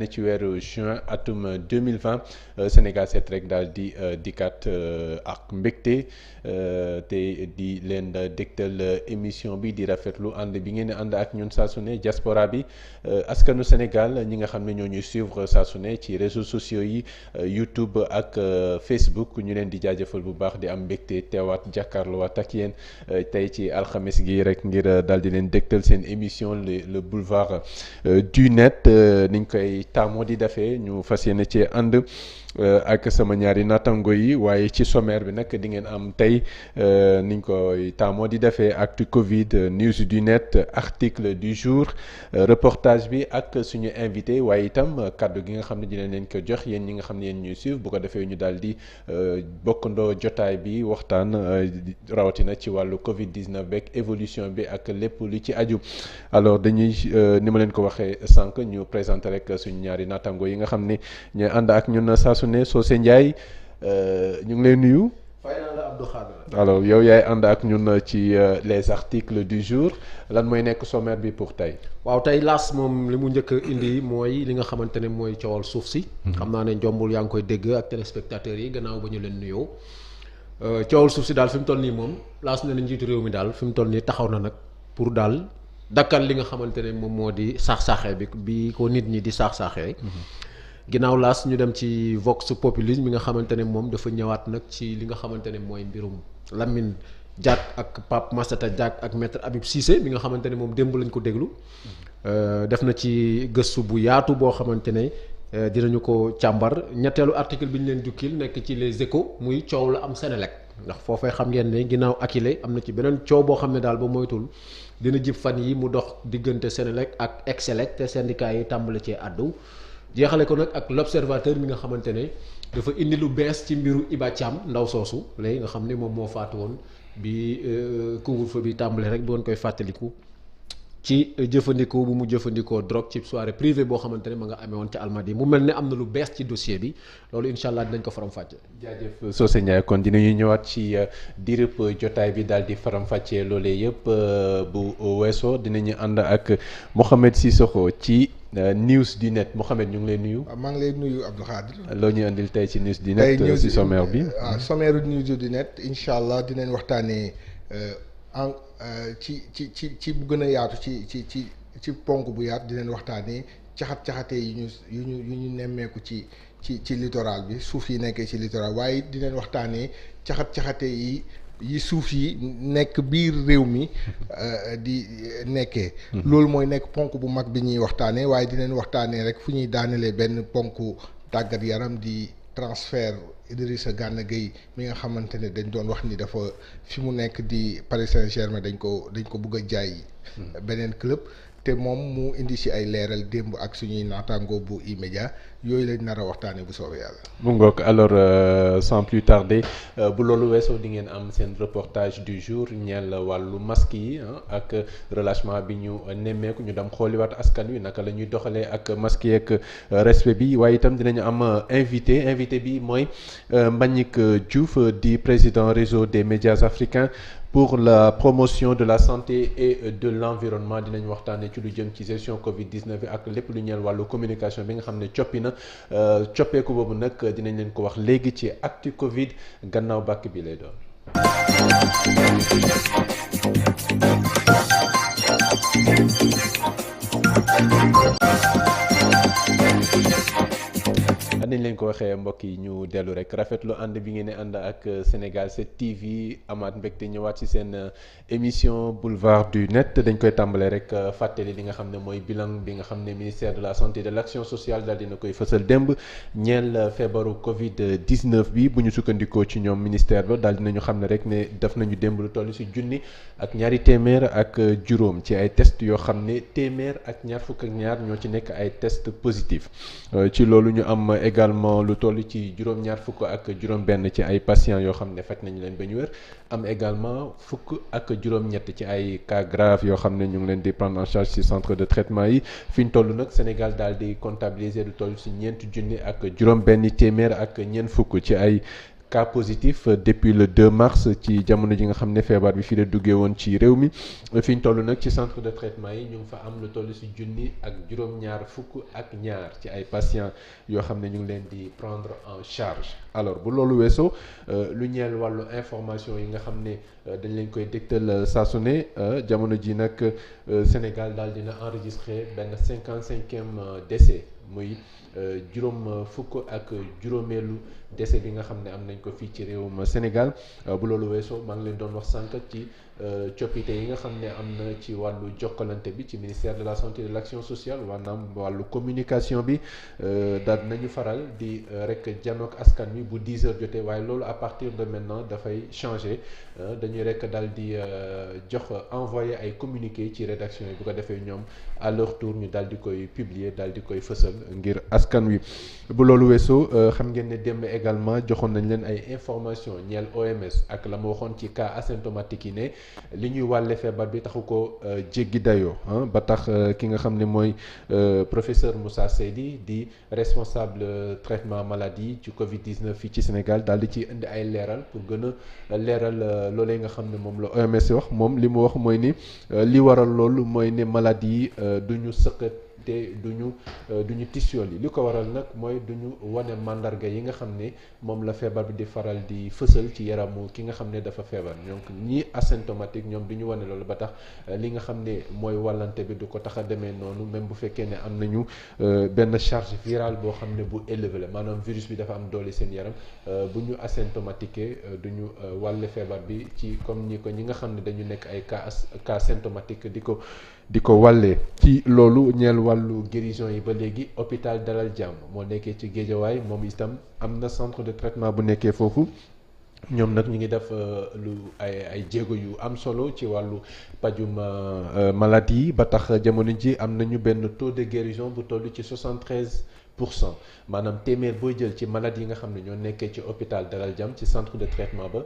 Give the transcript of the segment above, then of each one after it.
ne ci weeru juin atum 2020 Sénégal 7 rek daal di dikkaat ak mbégte te di leen dégtal émission bi di rafetlu ànd bi ngeen di ànd ak ñun saa su ne diaspora bi askanu Sénégal ñi nga xam ne ñoo ñuy suivre saa su ne ci réseaux sociaux yi YouTube ak Facebook ñu leen di jaajëfal bu baax di am mbégte teewaat jàkkaarloowaat ak yéen tey ci alxames gi rek ngir daal di leen dégtal seen émission le boulevard du net niñ koy taamoo di defee ñu fas yéene ci ànd ak sama ñaari natango yi waaye ci sommaire bi nag di ngeen am tey niñ koy taamoo di defee actu Covid news du net article du jour reportage bi ak suñu invité waaye itam kaddu gi nga xam ne dinañ leen ko jox yéen ñi nga xam ne yéen ñuy suivre bu ko defee ñu daal di bokkandoo jotaay bi waxtaan rawatina ci wàllu Covid 19 beeg évolution bi ak lépp lu ci aju alors dañuy ni ma leen ko waxee sànq ñu présenté rek suñu ñaari natango yi nga xam ne ñooy ànd ak ñun saa su ne Socé Ndiaye ñu ngi lay nuyu. fay naa la Abdou Khadre. alors yow yaay ànd ak ñun ci les articles du jour lan mooy nekk sommaire bi pour tey. waaw tey laas moom li mu njëkk a indi mooy li nga xamante ne mooy coowal suuf si. xam naa ne njombul yaa ngi koy dégg ak téléspectateurs yi gannaaw ba ñu leen nuyoo coowal suuf si daal fi mu toll nii moom laas na ne njiitu réew mi daal fi mu toll nii taxaw na nag pour daal dakkal li nga xamante ne moom moo di saax-saaxee bi ko nit ñi di saax-saaxee. ginnaaw laas ñu dem ci Vox Populi mi nga xamante ne moom dafa ñëwaat nag ci li nga xamante ne mooy mbirum Lamine Diack ak Pape Massata Diack ak maître Habib Cissé mi nga xamante ne moom démb lañ ko déglu def na ci gëstu bu yaatu boo xamante ne dinañu ko càmbar ñetteelu article bi ñu leen jukkil nekk ci Les Échos muy coow la am Senelec ndax foofee xam ngeen ne ginnaaw Akilee am na ci beneen coow boo xam ne daal ba moytul dina jib fan yi mu dox diggante Senelec ak Excelec te syndicat yi tàmbali cee àddu jeexale ko nag ak l'observateur mi nga xamante ne dafa indi lu bees ci mbiru Iba Thiam ndaw soosu léegi nga xam ne moom moo faatu woon bi couvre-feu bi tàmbale rek bu woon koy fàttaliku ci jëfandikoo bu mu jëfandikoo drogue ci soirée privée boo xamante ne ma nga amee woon ca Almadies mu mel ne am na lu bees ci dossier bi loolu incha allah dinañ ko faram-fàcce. jaajëf Socé Ndiaye kon dinañu ñëwaat ci diirëb jotaay bi daal di faram-fàccee loolee yëpp bu weesoo dinañu ànd ak Mouhamed Cissokho ci. news du net Mouhamed ñu ngi lay nuyu. waaw maa ngi lay nuyu Abdou Khadre. loo ñuy andil tey ci news du net ci sommaire bi. waaw sommaire news du net incha allah dinañ waxtaanee en ci bu gën a yaatu ci ponk bu yaatu dinañ waxtaanee caxat-caxate yi ñu nemmeeku ci littoral bi suuf yi nekkee ci littoral waaye dinañ waxtaanee caxat-caxate yi suuf yi nekk biir réew mi di nekkee. loolu mooy nekk ponk bu mag bi ñuy waxtaanee waaye dinañ waxtaanee rek fu ñuy daanelee benn ponk tàggat yaram di transfert Idrissa Gana Gueye mi nga xamante ne dañ doon wax ni dafa fi mu nekk di Paris Saint-Germain dañ ko bëgg a jaay beneen club te moom mu indi ci ay leeral démb ak suñuy naataango bu E-Media yooyu lañ nar a waxtaanee bu soobee yàlla. mu ngoog alors sans plus tarder bu loolu weesoo di ngeen am seen reportage du jour ñeel wàllu masque yi ak relâchement bi ñu nemmeeku ñu dem xooliwaat askan wi naka la ñuy doxalee ak masque yi ak respect bi waaye itam dinañu am invité bi mooy Mbagnick Diouf di président réseau des médias africains. pour la promotion de la santé et de l'environnement dinañ waxtaanee ci lu jëm ci gestion Covid 19 bi ak lépp lu ñeel wàllu communication bi nga xam ne coppi na coppeeku boobu nag dinañ leen ko wax léegi ci actu Covid gannaaw bàkk bi lay doon. nañ leen ko waxee mbokk yi ñu dellu rek rafetlu ànd bi ngeen di ànd ak Sénégal 7 TV amaat mbégte ñëwaat ci seen émission boulevard du net dañ koy tàmbalee rek fàttali li nga xam ne mooy bilan bi nga xam ne ministère de la santé et de l'action sociale daal dina koy fësal démb ñeel feebaru Covid 19 bi bu ñu sukkandikoo ci ñoom ministère ba daal dinañu xam ne rek ne def nañu démb lu toll ci junni ak ñaari téeméer ak juróom ci ay test yoo xam ne téeméer ak ñaar fukk ak ñaar ñoo ci nekk ay test positif ci loolu ñu am également lu toll ci juróom-ñaar fukk ak juróom-benn ci ay patients yoo xam ne faj nañu leen ba ñu wér am également fukk ak juróom-ñett ci ay cas graves yoo xam ne ñu ngi leen di prendre en charge ci centre de traitement yi fi ñu toll nag Sénégal daal di comptabiliser lu toll ci ñeenti junni ak juróom-benn téeméer ak ñeent fukk ci ay cas positif depuis le 2 mars ci jamono ji nga xam ne feebar bi fii la duggee woon ci réew mi fi ñu toll nag ci centre de traitement yi ñu ngi fa am lu toll si junni ak juróom-ñaar fukk ak ñaar ci ay patients yoo xam ne ñu ngi leen di prendre en charge. alors bu loolu weesoo lu ñeel wàllu information yi nga xam ne dañ leen koy dégtal saa su ne jamono ji nag Sénégal daal dina enregistré benn 55e décès muy juróom fukk ak juróomeelu décès bi nga xam ne am nañ ko fii ci réewum Sénégal bu loolu weesoo maa ngi leen doon wax sànq ci coppite yi nga xam ne am na ci wàllu jokkalante bi ci ministère de la santé et de l'action sociale maanaam wàllu communication bi daal nañu faral di rek janook askan wi bu 10 heures jotee waaye loolu à partir de maintenant dafay changer dañuy rek daal di jox envoyer ay communiqué ci rédaction yi bu ko defee ñoom à leur tour ñu daal di koy publier daal di koy fësal ngir askan wi. bu loolu weesoo xam ngeen ne démb également joxoon nañ leen ay information ñeel OMS ak la ma waxoon ci cas asymptomatique yi ne li ñuy wàlle feebar bi taxu ko jéggi dayoo ba tax ki nga xam ne mooy professeur Moussa Seydi di responsable traitement maladie ci Covid-19 fii ci Sénégal daal di ci indi ay leeral pour gën a leeral loolee nga xam ne moom la OMS wax moom li mu wax mooy ni li waral loolu mooy ne maladie yi du ñu sëqat te du ñu tissuol yi li ko waral nag mooy du ñu wane mandarga yi nga xam ne moom la feebar bi di faral di fësal ci yaramu ki nga xam ne dafa feebar donc ñii asymptomatique ñoom du ñu wane loolu ba tax li nga xam ne mooy wàllante bi du ko tax a demee noonu même bu fekkee ne am nañu benn charge virale boo xam ne bu élevé la maanaam virus bi dafa am doole seen yaram bu ñu asymptomatique du ñu wàlle feebar bi ci comme ni ko ñi nga xam ne dañu nekk ay cas symptomatique di ko wàllee ci loolu ñeel wàllu guérison yi ba léegi hôpital Dalal Jàmm moo nekkee ci Géejawaay moom itam am na centre de traitement bu nekkee foofu ñoom nag ñu ngi def ay jéego yu am solo ci wàllu pajum maladie yi ba tax jamono ji am nañu benn taux de guérison bu toll ci 73%. maanaam téeméer booy jël ci malade yi nga xam ne ñoo nekkee ci hôpital Dalal Jàmm ci centre de traitement ba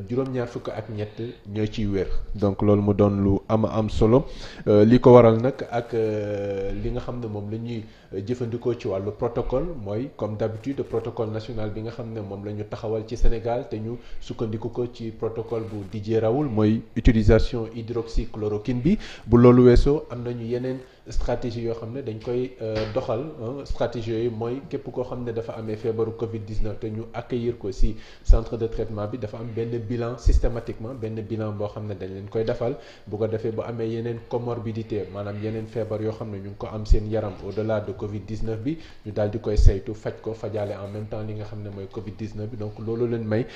juróom-ñaar fukk ak ñett ñoo ciy wér donc loolu mu doon lu am solo li ko waral nag ak li nga xam ne moom la ñuy jëfandikoo ci wàllu protocole mooy comme d'habitude protocole national bi nga xam ne moom la ñu taxawal ci Sénégal te ñu sukkandiku ko ci protocole bu Didier Raoult mooy utilisation hydroxychloroquine bi bu loolu weesoo am nañu yeneen stratégie yoo xam ne dañ koy doxal stratégie yooyu mooy képp koo xam ne dafa amee feebaru Covid-19 te ñu accueillir ko ci centre de traitement bi dafa am benn bilan systématiquement benn bilan boo xam ne dañ leen koy defal bu ko defee bu amee yeneen comorbidité maanaam yeneen feebar yoo xam ne ñu ngi ko am seen yaram au-delà de Covid-19 bi ñu daal di koy saytu faj ko fajaale en même temps li nga xam ne mooy Covid-19 bi donc loolu leen may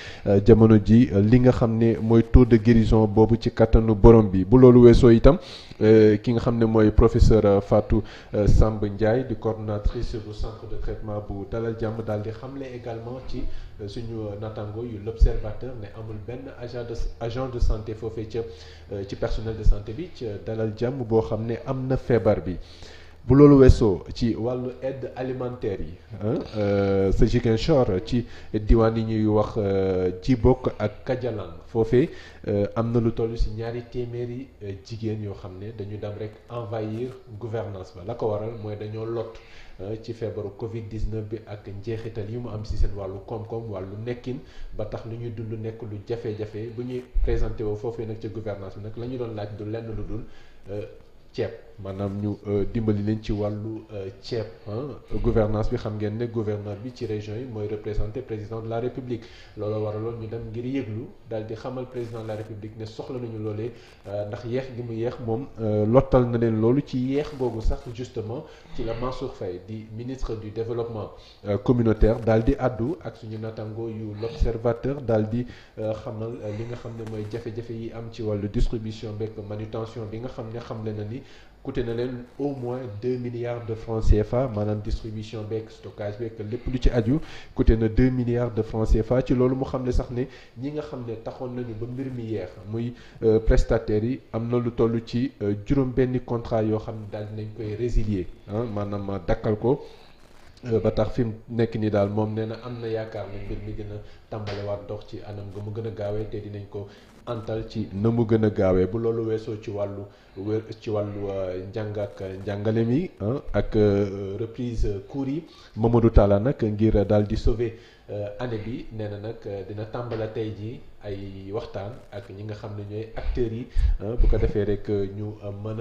jamono ji li nga xam ne mooy taux de guérison boobu ci kattanu borom bi bu loolu weesoo itam ki nga xam ne mooy professeur Fatou Samb Ndiaye di coordonnatrice bu centre de traitement bu Dalal Jàmm daal di xamle également ci suñu natango yu l'observateur ne amul benn agent de santé foofee ca ci personnel de santé bi ca Dalal Jàmm boo xam ne am na feebar bi. bu loolu weesoo ci wàllu aide alimentaire yi sa Ziguinchor ci diwaan yi ñuy wax Djibok ak Kajalang foofee am na lu toll ci ñaari téeméeri jigéen yoo xam ne dañu dem rek envahir gouvernance ba la ko waral mooy dañoo lot ci feebaru Covid-19 bi ak njeexital yi mu am ci seen wàllu koom-koom wàllu nekkin ba tax lu ñuy dund nekk lu jafe-jafe bu ñuy présenté woo foofee nag ci gouvernance bi nag la ñu doon laaj du lenn lu dul ceeb maanaam ñu dimbali leen ci wàllu ceeb gouvernance bi xam ngeen ne gouverneur bi ci région yi mooy représenté président de la république loolu waraloon ñu dem ngir yëglu daal di xamal président de la république ne soxla nañu loolee ndax yeex gi mu yeex moom lottal na leen loolu ci yeex boobu sax justement ci la Mansour Faye di ministre du développement communautaire daal di addu ak suñu natango yu l'observateur daal di xamal li nga xam ne mooy jafe-jafe yi am ci wàllu distribution beeg manutention bi nga xam ne xamle na ni coûté na leen au moins 2 milliards de francs CFA maanaam distribution beeg stockage beeg lépp lu ci aju coûté na 2 milliards de francs CFA ci loolu mu xam ne sax ne ñi nga xam ne taxoon nañu ba mbir mi yeex muy prestataires yi am na lu toll ci juróom benni contrat yoo xam ne daal dinañ koy résilier maanaam dakkal ko ba tax fi mu nekk nii daal moom nee na am na yaakaar ne mbir mi dina tàmbalewaat dox ci anam nga mu gën a gaawee te dinañ ko antal ci na mu gën a gaawee bu loolu weesoo ci wàllu njàng ak njàngale mi ak reprise cours yi Mamadou Talla nag ngir daal di sauver année bi nee na nag dina tàmbala tey jii ay waxtaan ak ñi nga xam ne ñooy acteurs yi bu ko defee rek ñu mën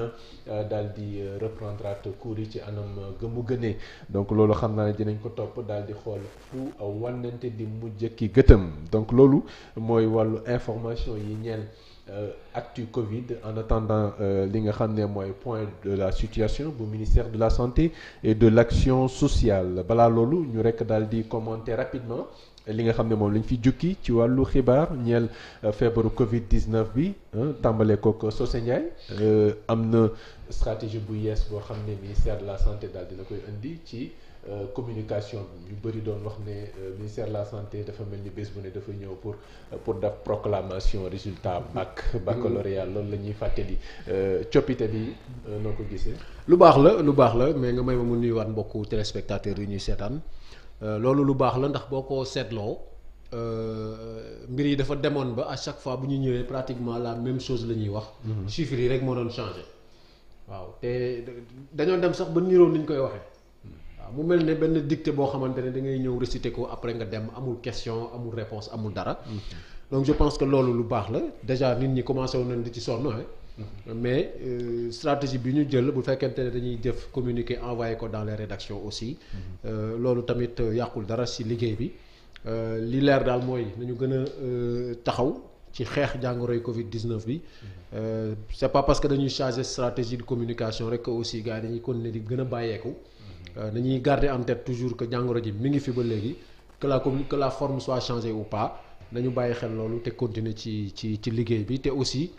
a daal di reprendre cours yi ci anam gëmu gënee donc loolu xam naa ne dinañ ko topp daal di xool fu wànnante di mujj ki gëtëm donc loolu mooy wàllu information yi ñeel actu Covid en attendant li nga xam ne mooy point de la situation bu ministère de la santé et de l'action sociale balaa loolu ñu rek daal di commenter rapidement li nga xam ne moom lañ fi jukki ci wàllu xibaar ñeel feebaru Covid 19 bi tàmbalee kook Socé Ndiaye am na stratégie bu yees boo xam ne ministère de la santé daal dina koy indi ci communication bi ñu bëri doon wax ne ministère de la santé dafa mel ni bés bu ne dafa ñëw pour def proclamation résultat baccalauréat loolu la ñuy fàttali coppite bi noo ko gisee. lu baax la mais nga may ma mu nuyuwaat mbokku téléspectateurs yi ñuy seetaan loolu lu baax la ndax boo ko seetloo mbir yi dafa demoon ba à chaque fois bu ñu ñëwee pratiquement la même chose la ñuy wax. chiffres yi rek moo doon changé. waaw te dañoo dem sax ba niroo ni ñu koy waxee. mu mel ne benn dictée boo xamante ne da ngay ñëw réciter ko après nga dem amul question amul réponse amul dara. donc je pense que loolu lu baax la déjà nit ñi commencé woon nañ di ci sonn mais stratégie bi ñu jël bu fekkente ne dañuy def communiquer envoyer ko dans les rédactions aussi. loolu tamit yàqul dara ci liggéey bi li leer daal mooy nañu gën a taxaw ci xeex jàngoroy Covid 19 bi. c'est pas parce que dañuy changer stratégie de communication rek que aussi gars yi dañuy continuer di gën a bàyyeeku. dañuy garder en tête toujours que jàngoro ji mi ngi fi ba léegi que la forme soit changée ou pas nañu bàyyi xel loolu te continuer ci liggéey bi te aussi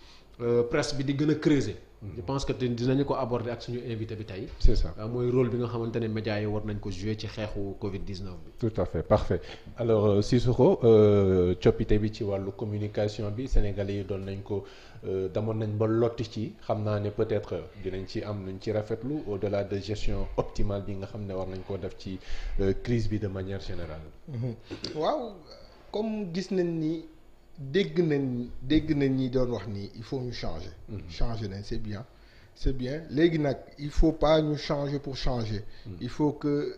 presse bi di gën a creuser. je pense que dinañu ko aborder ak suñu invité bi tey. c'est ça mooy rôle bi nga xamante ne médias yi war nañ ko jouer ci xeexu Covid 19 bi. tout à fait parfait alors Cissokho coppite bi ci wàllu communication bi Sénégalais yi doon nañ ko demoon nañ ba lotti ci xam naa ne peut-être dinañ ci am nuñ ci rafetlu au-delà de gestion optimale bi nga xam ne war nañ koo def ci crise bi de manière générale. waaw comme gis nañ ni. dégg nañ ñi doon wax ni il faut ñu changer. changer nañ c'est bien léegi nag il faut pas ñu changer pour changer. il faut que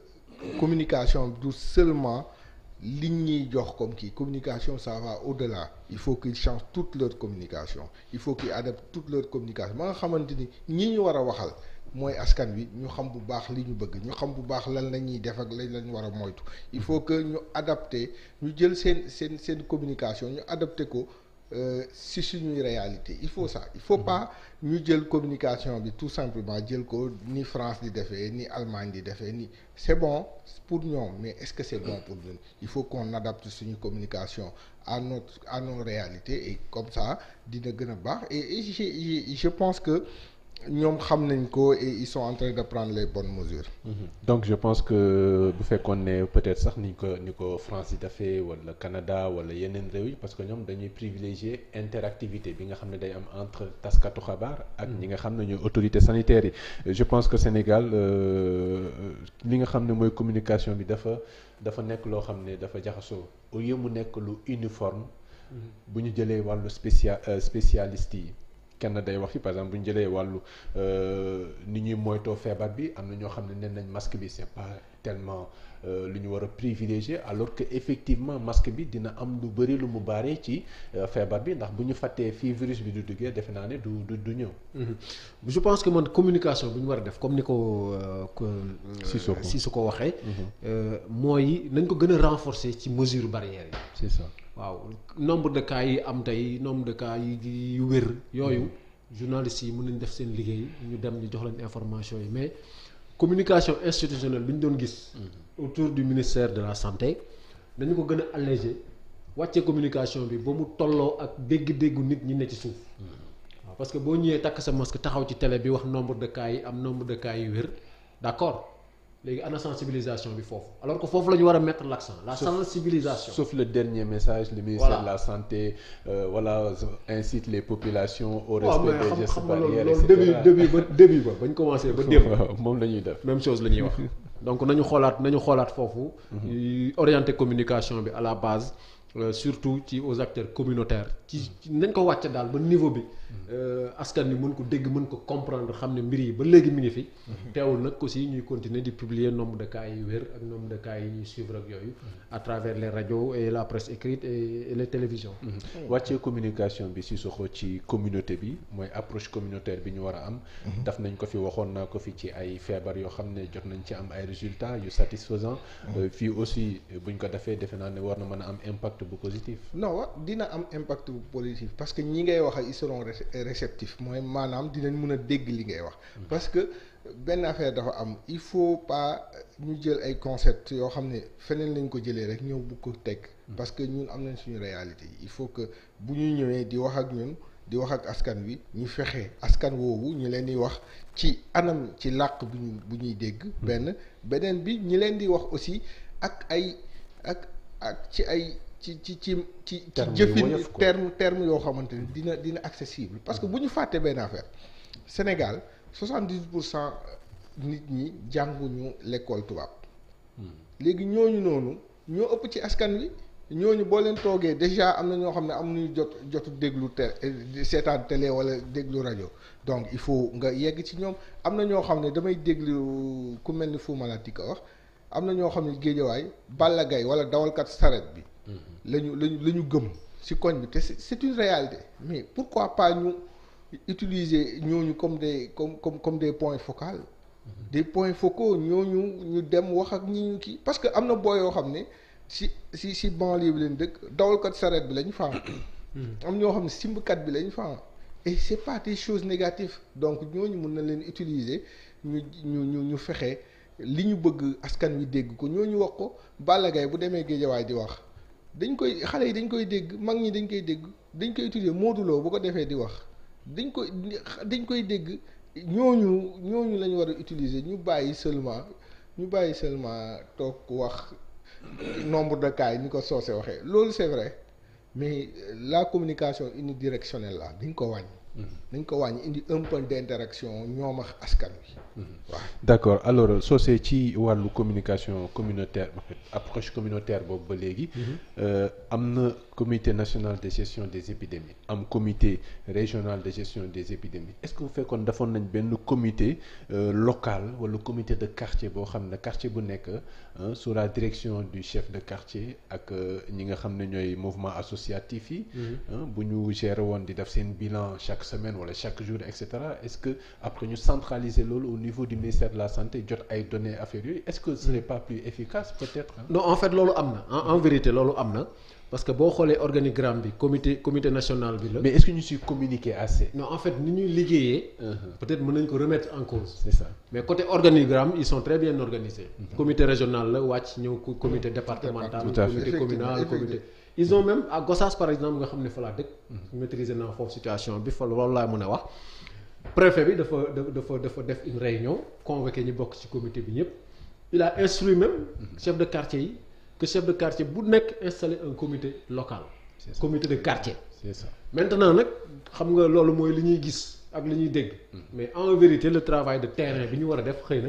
communication du seulement li ñuy jox comme kii communication ça va au-delà il faut qu'ils changent toute leur communication il faut qu'ils adaptent toute leur communication ba nga xamante ni ñi ñu war a waxal mooy askan wi ñu xam bu baax li ñu bëgg ñu xam bu baax lan la ñuy def ak lañ lañ war a moytu il faut que ñu adapté ñu jël seen communication ñu adapté ko si suñuy réalité il faut ça il faut pas ñu jël communication bi tout simplement jël ko ni France di defee ni Allemagne di defee ni c'est bon pour ñoom mais est-ce que c'est bon pour ñun il faut qu'on adapte suñu communication à nos réalités et comme ça dina gën a baax et je pense que ñoom xam nañ ko et ils sont en train de prendre les bonnes mesures. donc je pense que bu fekkoon ne peut-être sax ni ko France yi dafee wala Canada wala yeneen réew yi parce que ñoom dañuy privilégier interactivité bi nga xam ne day am entre taskatu xabaar ak ñi nga xam ne ñooy autorités sanitaires yi je pense que Sénégal li nga xam ne mooy communication bi dafa nekk loo xam ne dafa jaxasoo au lieu mu nekk lu uniforme bu ñu jëlee wàllu spécialiste yi kenn day wax fi par exemple bu ñu jëlee wàllu ni ñuy moytoo feebar bi am na ñoo xam ne nee nañ masque bi c'est pas tellement lu ñu war a privilégier alors que effectivement masque bi dina am lu bëri lu mu baaree ci feebar bi ndax bu ñu fàttee fii virus bi du duggee defe naa ne du ñëw. je pense que man communication bu ñu war a def comme ni ko Cissokho waxee. mooy nañ ko gën a renforcer ci mesure barrière yi. c'est ça. waaw nombre de cas yi am tey nombre de cas yi yu wér yooyu journalistes yi mën nañ def seen liggéey ñu dem ñu jox leen information yi mais communication institutionnelle bi ñu doon gis autour du ministère de la santé dañu ko gën a alléger wàcce communication bi ba mu tolloo ak dégg-déggu nit ñi ne ci suuf waaw parce que boo ñëwee takk sa masque taxaw ci télé bi wax nombre de cas yi am nombre de cas yi wér d'accord léegi ana sensibilisation bi foofu alors que foofu la ñu war a mettre l'accent la sensibilisation. Sauf le dernier message le ministère de la santé incite les populations au respect des gestes barrières et cetera début ba bañ commencé ba démb moom la ñuy def même chose la ñuy wax donc nañu xoolaat foofu orienter communication bi à la base surtout ci aux acteurs communautaires ci nañ ko wàcce daal ba niveau bi askan wi mën ko dégg mën ko comprendre xam ne mbir yi ba léegi mi ngi fi. teewul nag aussi ñuy continuer di publier nombre de cas yi wér ak nombre de cas yi ñuy suivre ak yooyu à travers les radios et la presse écrite et les télévisions. wàccee communication bi si soxo ci communauté bi mooy approche communautaire bi ñu war a am. daf nañ ko fi waxoon naa ko fi ci ay feebar yoo xam ne jot nañ ci am ay résultats yu satisfaisants. fii aussi buñ ko defee defe naa ne war na mën a am impact bu positif. non dina am impact bu positif parce que ñi ngay wax ils seront réceptifs mooy maanaam dinañ mën a dégg li ngay wax. parce que benn affaire dafa am il faut pas ñu jël ay concepts yoo xam ne feneen lañ ko jëlee rek ñëw bu ko teg. parce que ñun am nañ suñu réalité il faut que bu ñuy ñëwee di wax ak ñun di wax ak askan wi ñu fexe askan woowu ñu leen di wax ci anam ci làkk bu ñuy dégg. beneen bi ñi leen di wax aussi ak ay ak ci ay. ci jëfin terme yoo xamante ni dina accessible parce que bu ñu fàtte benn affaire Sénégal 70% nit ñi jànguñu l'école tubaab léegi ñooñu noonu ñoo ëpp ci askan wi ñooñu boo leen toogee déjà am na ñoo xam ne amuñu jotu déglu seetaan télé wala déglu rajo donc il faut nga yegg ci ñoom am na ñoo xam ne damay déglu ku mel ni Fou Malade ka wax am na ñoo xam ne Géejawaay Balla Gaye wala dawalkat saret bi la ñu gëm ci koñ bi te c'est une réalité mais pourquoi pas ñu utiliser ñooñu comme des points focaux des points focaux ñooñu ñu dem wax ak ñi ñu kii parce que am na boo yoo xam ne ci banlieue bi leen dëkk dawalkat saret bi lañu faa am ñoo xam ne simbkat bi lañu faa et c'est pas des choses négatives donc ñooñu mën na leen utiliser ñu fexe li ñu bëgg askan wi dégg ko ñooñu wax ko Balla Gaye bu demee Géejawaay di wax dañ koy xale yi dañ koy dégg mag ñi dañ koy dégg dañ koy utiliser Modou Lo bu ko defee di wax dañ koy dégg ñooñu la ñu war a utiliser ñu bàyyi seulement toog wax nombre de cas yi ni ko soose waxee loolu c'est vrai mais la communication unidirectionnelle la dañ ko wàññi indi un peu d'interaction ñoom ak askan wi. waaw d'accord alors Socé ci wàllu communication communautaire approche communautaire boobu ba léegi. am na comité national de gestion des épidémies am comité régional de gestion des épidémies est-ce que bu fekkoon defoon nañ benn comité local wala comité de quartier boo xam ne quartier bu nekk sous la direction du chef de quartier ak ñi nga xam ne ñooy mouvement associatif yi. bu ñu gérer woon di def seen bilan chaque semaine wala chaque jour et cetera est-ce que après ñu centraliser loolu au niveau du ministère de la santé jot ay données affaires yooyu est-ce que ce n'est pas plus efficace peut-être. non en fait loolu am na en vérité loolu am na parce que boo xoolee organigramme bi comité national bi la. mais est-ce que ñu siy communiquer assez. non en fait ni ñuy liggéeyee. peut-être mën nañ ko remettre en cause. c'est ça mais côté organigramme ils sont très bien organisés. comité régional la wàcc ñëw comité départemental. tout à fait comité communal comité. ils ont même à Gossas par exemple nga xam ne fa laa dëkk. maîtriser naa foofu situation bi fa loolu laa mën a wax. préfet bi dafa def une réunion convoqué ñi bokk ci comité bi ñëpp. il a instruit même chef de quartier yi que chef de quartier bu nekk installer un comité local. comité de quartier. c'est ça maintenant nag xam nga loolu mooy li ñuy gis ak li ñuy dégg. mais en vérité le travail de terrain bi ñu war a def xëy na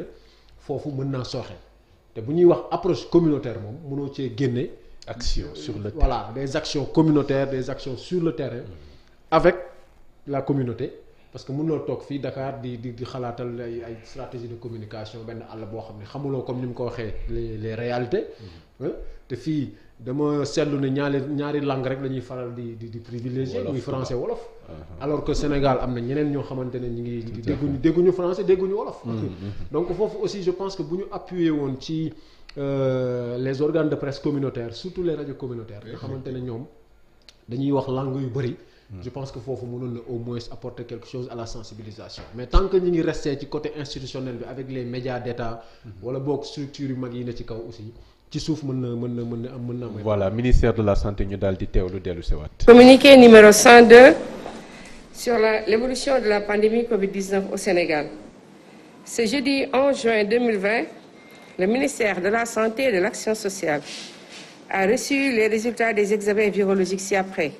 foofu mën naa sooxe te bu ñuy wax approche communautaire moom mënoo cee génne. action sur le terrain voilà des actions communautaires des actions sur le terrain avec la communauté parce que mënuloo toog fii Dakar di xalaatal ay stratégie de communication benn àll boo xam ne xamuloo comme ni mu ko waxee les réalités te fii dama seetlu ne ñaari langue rek la ñuy faral di privilégier muy français wolof alors que Sénégal am na ñeneen ñoo xamante ne ñu ngi dégguñu français dégguñu wolof donc foofu aussi je pense que bu ñu appuyer woon ci les organes de presse communautaires surtout les radios communautaires nga xamante ne ñoom dañuy wax langue yu bëri je pense que foofu mënoon na au moins apporter quelque chose à la sensibilisation mais tant que ñu ngi resté ci côté institutionnel bi avec les médias d'État wala boog structures yu mag yi ne ci kaw aussi ci suuf mën na voilà ministère de la santé ñu daal di teewlu dellu si waat. Communiqué numéro 102 sur l'évolution de la pandémie Covid-19 au Sénégal. Ce jeudi 11 juin 2020, le ministère de la Santé et de l'Action sociale a reçu les résultats des examens virologiques ci-après.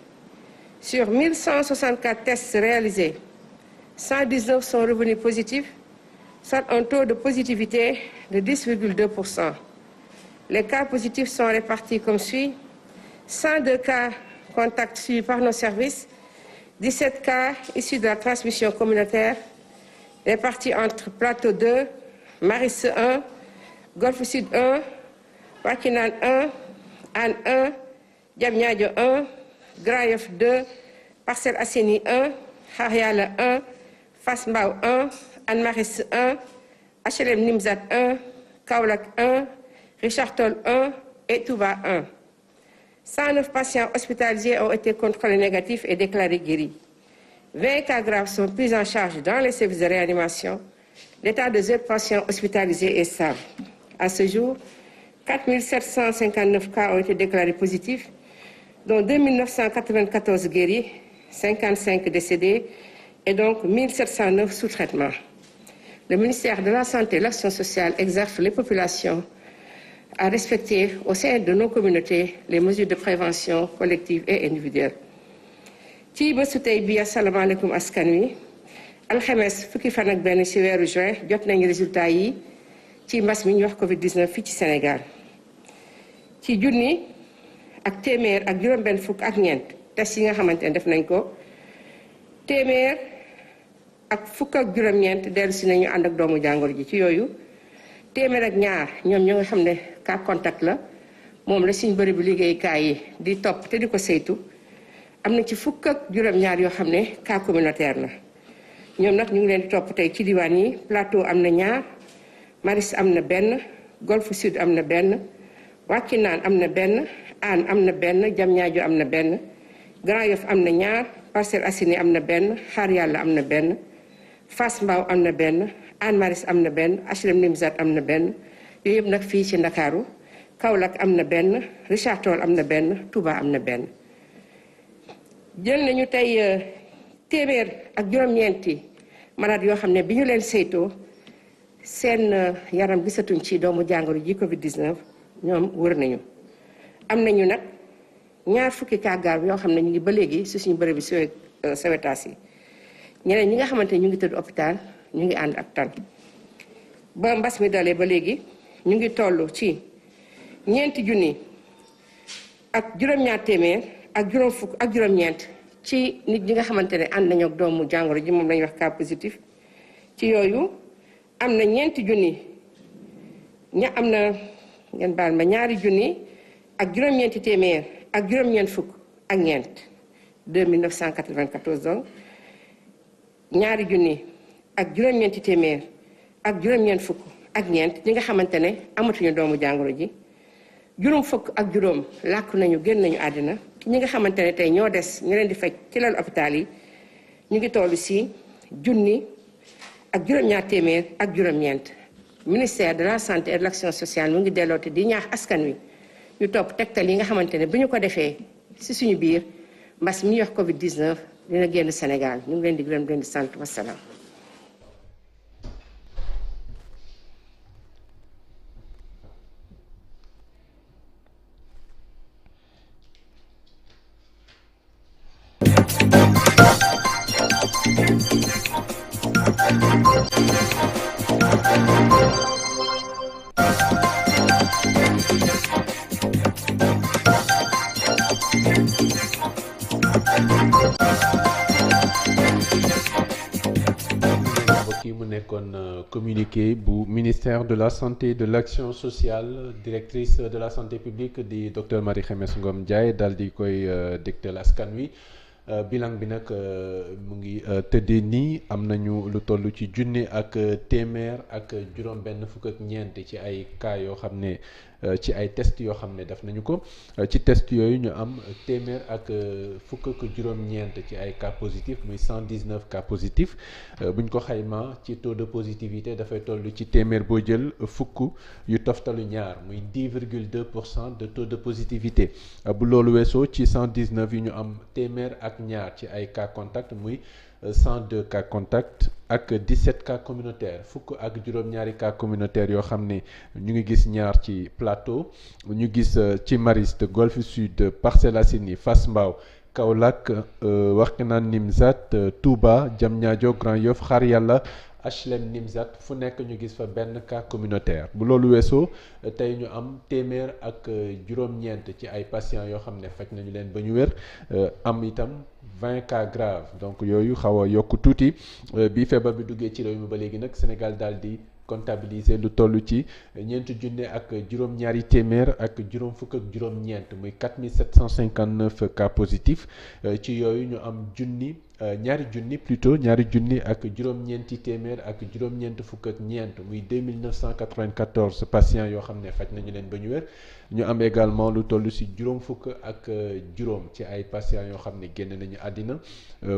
Sur 1164 tests réalisés, 119 sont revenus positifs, soit un taux de positivité de 10,2%. Les cas positifs sont répartis comme suit. 102 cas contacts suivis par nos services, 17 cas issus de la transmission communautaire, répartis entre Plateau 2, Maristes 1, Golfe Sud 1, Wakhinane 1, Hann 1, Diamniadio 1, Grand Yoff 2, Parcelles Assainies 1, Xaar Yàlla 1, Fass Mbao 1, Hann Maristes 1, HLM Nimzat 1, Kaolack 1, Richard Toll 1 et Touba 1. 109 patients hospitalisés ont été contrôlés négatifs et déclarés guéris. 20 cas graves sont pris en charge dans les services de réanimation. L'état des autres patients hospitalisés est stable. À ce jour, 4 759 cas ont été déclarés positifs, dont 2 994 guéris, 55 décédés et donc 1 709 sous traitement. Le ministère de la Santé et de l'Action sociale exerce les populations à respecter au sein de nos communautés les mesures de prévention collective et individuelle. ci bésu tey bi asalaamaaleykum askan wi alxames fukki fan ak benn ci weeru juin jot nañu résultat yi ci mbas mi ñu wax Covid-19 fii ci Sénégal ci junni ak téeméer ak juróom-benn fukk ak ñeent test yi nga xamante ne def nañ ko téeméer ak fukk ak juróom-ñeent dellu si nañu ànd ak doomu jàngoro ji ci yooyu téeméer ak ñaar ñoom ñoo nga xam ne cas contact la moom la suñu bërëbu liggéeykaay yi di topp te di ko saytu am na ci fukk ak juróom-ñaar yoo xam ne cas communautaire la ñoom nag ñu ngi leen di topp tey ci diwaan yi Plateau am na ñaar Maristes am na benn Golfe Sud am na benn Wakhinane am na benn Hann am na benn Diamniadio am na benn Grand Yoff am na ñaar Parcelles Assainies am na benn Xaar Yàlla am na benn Fass Mbao am na benn Hann Maristes am na benn HLM Nimzat am na benn yooyu yëpp nag fii ci Ndakaaru Kaolack am na benn Richard Toll am na benn Touba am na benn jël nañu tey téeméer ak juróom-ñeenti malade yoo xam ne bi ñu leen saytoo seen yaram gisatuñ ci doomu jàngoro ji Covid-19 ñoom wër nañu am nañu nag ñaar fukki cas grave yoo xam ne ñu ngi ba léegi si suñu bërëb bi sowetaas yi ñeneen ñi nga xamante ne ñu ngi tëdd hôpital ñu ngi ànd ak tan ba mbas mi dalee ba léegi ñu ngi toll ci 4 junni ak juróom-ñaar téeméer ak juróom fukk ak juróom-ñeent ci nit ñi nga xamante ne ànd nañu ak doomu jàngoro ji moom lañuy wax cas positif ci yooyu am na 4 junni am na ngeen baal ma 2 junni ak juróom-ñeenti téeméer ak juróom-ñeent fukk ak ñeent 2994 donc 2 junni ak juróom-ñeenti téeméer ak juróom-ñeent fukk ak ñeent ñi nga xamante ne amatuñu doomu jàngoro ji juróom fukk ak juróom làkku nañu génn nañu àddina ñi nga xamante ne tey ñoo des ñu leen di faj ci lal hôpital yi ñu ngi toll si junni ak juróom-ñaar téeméer ak juróom-ñeent ministère de la santé et de l'action sociale mu ngi delloote di ñaax askan wi ñu topp tegtal yi nga xamante ne bu ñu ko defee si suñu biir mbas mi ñuy wax Covid-19 dina génn Sénégal ñu ngi leen di gërëm di leen di sant wasalaam. kii mu nekkoon communiqué bu ministère de la santé et de l'action sociale directrice de la santé publique di docteur Marie Khemesse Ngom Ndiaye daal di koy dégtal askan wi bilan bi nag mu ngi tëddee nii am nañu lu toll ci junni ak téeméer ak juróom benn fukk ak ñeent ci ay cas yoo xam ne ci ay test yoo xam ne def nañu ko ci test yooyu ñu am téeméer ak fukk ak juróom-ñeent ci ay cas positifs muy 119 cas positifs buñ ko xayma ci taux de positivité dafay toll ci téeméer boo jël fukk yu toftalu ñaar muy 10,2% de taux de positivité bu loolu weesoo ci 119 yi ñu am téeméer ak ñaar ci ay cas contact muy 102 cas contact ak 17 cas communautaires fukk ak juróom-ñaari cas communautaires yoo xam ne ñu ngi gis ñaar ci Plateau ñu gis ci Maristes Golfe Sud Parcelles Assainies Fass Mbao Kaolack Wakhinane Nimzatt Touba Diamniadio Grand Yoff Xaar Yàlla HLM Nimzat fu nekk ñu gis fa benn cas communautaire bu loolu weesoo tey ñu am téeméer ak juróom-ñeent ci ay patients yoo xam ne faj nañu leen ba ñu wér am itam 20 cas graves donc yooyu xaw a yokk tuuti bi feebar bi duggee ci réew mi ba léegi nag Sénégal daal di comptabiliser lu toll ci ñeenti junne ak juróom-ñaari téeméer ak juróom fukk ak juróom-ñeent muy 4759 cas positifs ci yooyu ñu am ñaari junni ak juróom-ñeenti téeméer ak juróom-ñeent fukk ak ñeent muy 2994 patients yoo xam ne faj nañu leen ba ñu wér ñu am également lu toll ci juróom fukk ak juróom ci ay patients yoo xam ne génn nañu àddina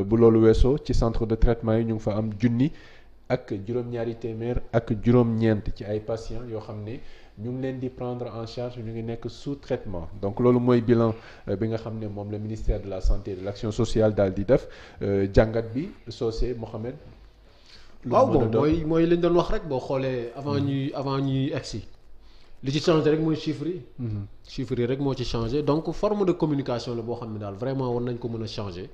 bu loolu weesoo ci centre de traitement yi ñu ngi fa am junni ak juróom-ñaari téeméer ak juróom-ñeent ci ay patients yoo xam ne ñu ngi leen di prendre en charge ñu ngi nekk sous traitement donc loolu mooy bilan bi nga xam ne moom le ministère de la santé et de l'action sociale daal di def jàngat bi Socé Mohamed. waaw bon mooy li ñu doon wax rek boo xoolee avant ñuy egsi li ci changé rek mooy chiffres yi. chiffres yi rek moo ci changé donc forme de communication la boo xam ne daal vraiment war nañ ko mën a changer.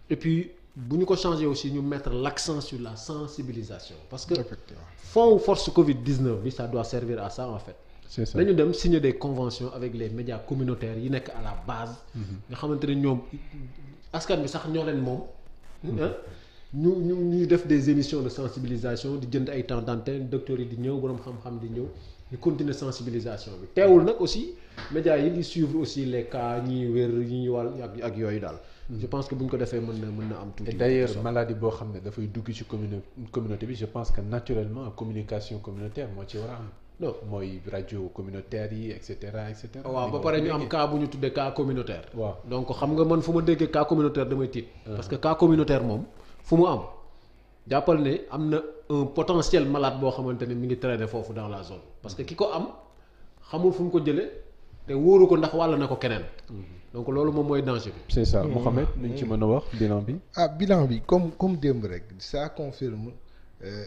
Et puis bu ñu ko changer aussi ñu mettre l'accent sur la sensibilisation parce que fond force Covid-19 bi ça doit servir à ça en fait. C'est ça. Nañu dem signer des conventions avec les médias communautaires yi nekk à la base. nga xamante ne ñoom askan bi sax ñoo leen moom. ñu def des émissions de sensibilisation di jënd ay temps d'antenne docteurs yi di ñëw boroom xam-xam di ñëw ñu continuer sensibilisation bi teewul nag aussi médias yi di suivre aussi les cas ñi wér ñi wàll ak yooyu daal. je pense que bu ñu ko defee mën na am tuuti. et d'ailleurs maladie boo xam ne dafay dugg ci communauté bi je pense que naturellement communication communautaire moo ci war a am. non mooy rajo communautaire yi et cetera et cetera. waaw ba pare ñu am cas bu ñu tuddee cas communautaire. waaw donc xam nga man fu ma déggee cas communautaire damay tiit. parce que cas communautaire moom fu mu am jàppal ne am na un potentiel malade boo xamante ne mi ngi traîner foofu dans la zone. parce que ki ko am xamul fu mu ko jëlee te wóoru ko ndax wàll na ko keneen. donc loolu moom mooy danger bi. c'est ça Mohamed luñ ci mën a wax bilan bi. bilan bi comme démb rek ça confirme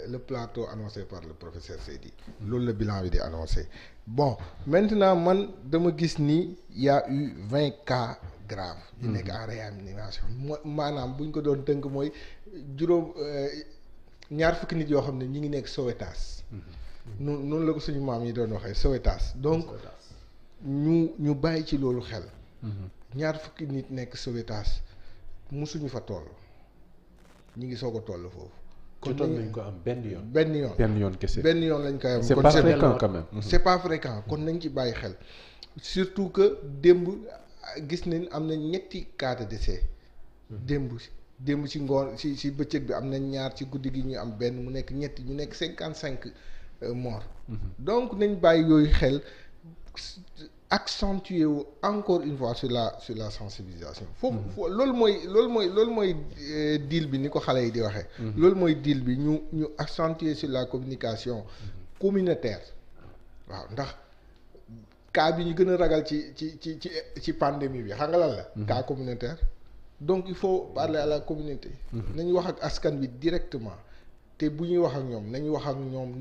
le plateau annoncé par le professeur Seydi. loolu la bilan bi di annoncé. bon maintenant man dama gis ni y a eu 20 cas graves. yu nekk en réanimation maanaam bu ñu ko doon tënk mooy juróom ñaar fukki nit yoo xam ne ñi ngi nekk Sowétas. noonu la ko suñu maam yi doon waxee Sowétas donc ñu bàyyi ci loolu xel. ñaar fukki nit nekk Sowétas musuñu fa toll ñi ngi soog a toll foofu. kon nañ ko am benn yoon kese benn yoon lañ koy am. c'est pas fréquent quand même. c'est pas fréquent kon nañ ci bàyyi xel surtout que démb gis nañ am na ñetti cas de décès. démb ci ngoon ci bëccëg bi am na ñaar ci guddi gi ñu am benn mu nekk ñetti ñu nekk 55 morts. donc nañ bàyyi yooyu xel. accentuer wu encore une fois sur la sensibilisation. foofu loolu mooy deal bi ni ko xale yi di waxee. loolu mooy deal bi ñu accentuer sur la communication communautaire. waaw ndax cas bi ñu gën a ragal ci pandémie bi xam nga lan la. cas communautaire. donc il faut parler à la communauté. nañu wax ak askan bi directement. te bu ñuy wax ak ñoom nañu wax ak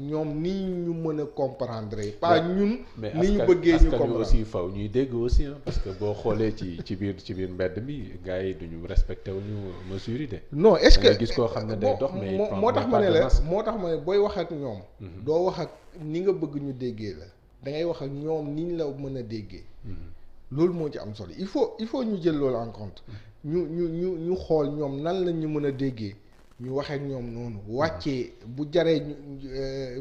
ñoom nii ñu mën a comprendre pas ñun. ni ñu bëggee ñu comprendre aussi faw ñuy dégg aussi parce que boo xoolee ci biir mbedd mi gars yi duñu respecté wu ñu mesures yi de. non est-ce que gis koo xam ne day dox mais moo tax ma ne booy wax ak ñoom. doo wax ak ni nga bëgg ñu déggee la da ngay wax ak ñoom ni ñu la mën a déggee. loolu moo ci am solo il faut ñu jël loolu en compte. ñu xool ñoom nan la ñu mën a déggee. ñu waxee ak ñoom noonu wàccee bu jaree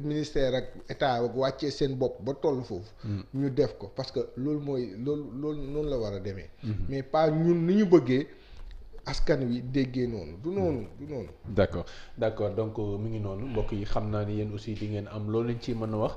ministère ak état ak wàccee seen bopp ba toll foofu. ñu def ko parce que loolu noonu la war a demee. mais pas ñun ni ñu bëggee askan wi déggee noonu du noonu. d'accord donc mi ngi noonu mbokk yi xam naa ni yéen aussi di ngeen am loolu lañ ci mën a wax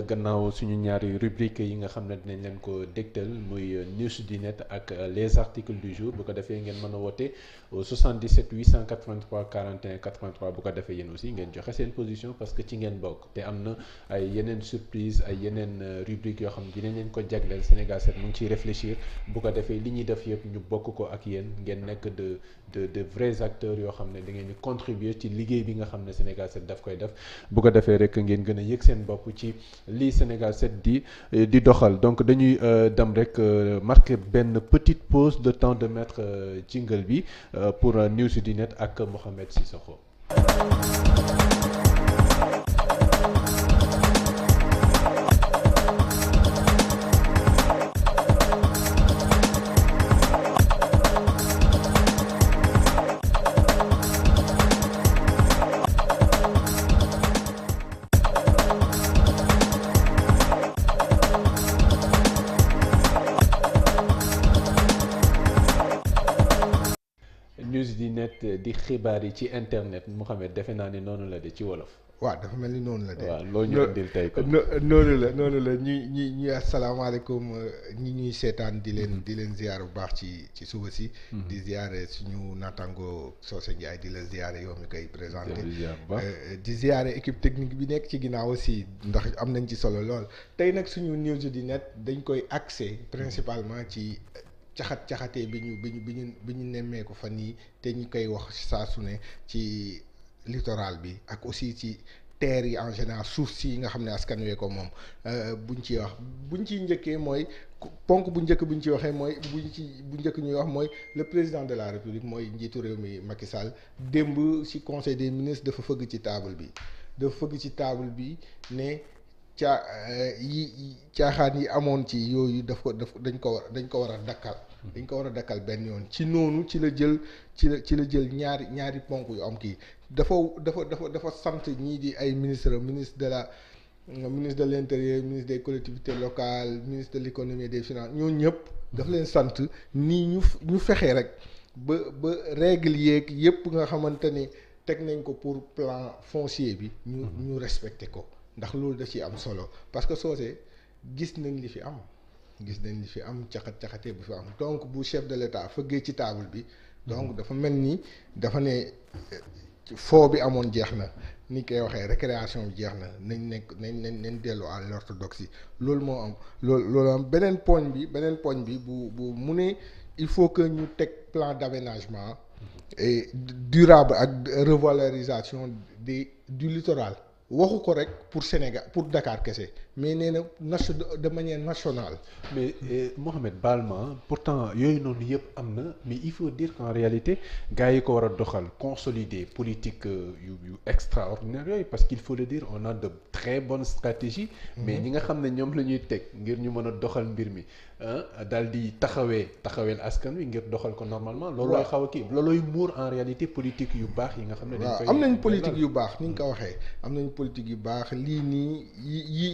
gannaaw suñu ñaari rubrique yi nga xam ne dinañ leen ko dégtal muy news du net ak les articles du jour bu ko defee ngeen mën a woote au 77 883 41 83 bu ko defee yéen aussi ngeen joxe seen position parce que ci ngeen bokk te am na ay yeneen surprise ay yeneen rubrique yoo xam ne dinañ leen ko jagleel Sénégal 7 mu ngi ciy réfléchir bu ko defee li ñuy def yëpp ñu bokk ko ak yéen ngeen nekk de vrais acteurs yoo xam ne da ngeen di contribuer ci liggéey bi nga xam ne Sénégal 7 daf koy def bu ko defee rek ngeen gën a yëg seen bopp ci lii Sénégal 7 di doxal donc dañuy dem rek marquer benn petite pause de temps de mettre jingle bi pour News du Net ak Mohamed Sissoko. net di xibaar yi ci internet Mouhamed defe naa ni noonu la de ci wolof. waaw dafa mel ni noonu la de. waaw loo ñu indil tey kon. noonu la ñuy asalaamaaleykum ñuy seetaan di leen ziar bu baax ci suba si. di ziare suñu naataango Socé Ndiaye di la ziare yow mi koy présenté. di ziare équipe technique bi nekk ci ginnaaw aussi ndax am nañ ci solo lool tey nag suñu news du net dañ koy axé principalement ci caxatee bi ñu nemmeeku fan yi te ñu koy wax saa su ne ci. littoral bi ak aussi ci terre yi en général suuf si nga xam ne askan wee ko moom buñ ciy njëkkee mooy ponk bu njëkk buñ ci waxee mooy bu njëkk ñuy wax mooy le président de la république mooy njiitu réew mi Macky Sall démb ci conseil des ministres dafa fëgg ci table bi ne caaxaan yi amoon ci yooyu dañ ko war a dakkal. dañ ko war a dakkal benn yoon ci noonu ci la jël ñaari ponk yu am kii dafa sant ñii di ay ministre de l'intérieur ministre des collectivités locales ministre de l'économie et des finances ñoo ñëpp dafa leen sant nii ñu fexe rek ba règle yeeg yëpp nga xamante ni teg nañ ko pour plan foncier bi ñu respecté ko ndax loolu da ciy am solo parce que soosee gis nañ li fi am caxatee bu fi am donc bu chef de l'État fëggee ci table bi donc dafa mel ni dafa ne foo bi amoon jeex na ni koy waxee récréation bi jeex na nañ dellu à l'orthodoxie loolu moo am loolu am beneen poñ bi bu mu ne il faut que ñu teg plan d'aménagement et durable ak revalorisation du littoral waxu ko rek pour Sénégal pour Dakar kese mais nee na de manière nationale. mais Mohamed Balma pourtant yooyu noonu yëpp am na mais il faut dire qu'en réalité gars yi ko war a doxal consolider politique yu extraordinaire yooyu parce qu'il faut le dire on a de très bonnes stratégies. mais ñi nga xam ne ñoom la ñuy teg ngir ñu mën a doxal mbir mi daal di taxaweel askan wi ngir doxal ko normalement. loolooy xaw a kii loolooy muur en réalité politique yu baax yi nga xam ne. dañ koy am nañ politique yu baax ni nga ko waxee am nañ politique yu baax lii nii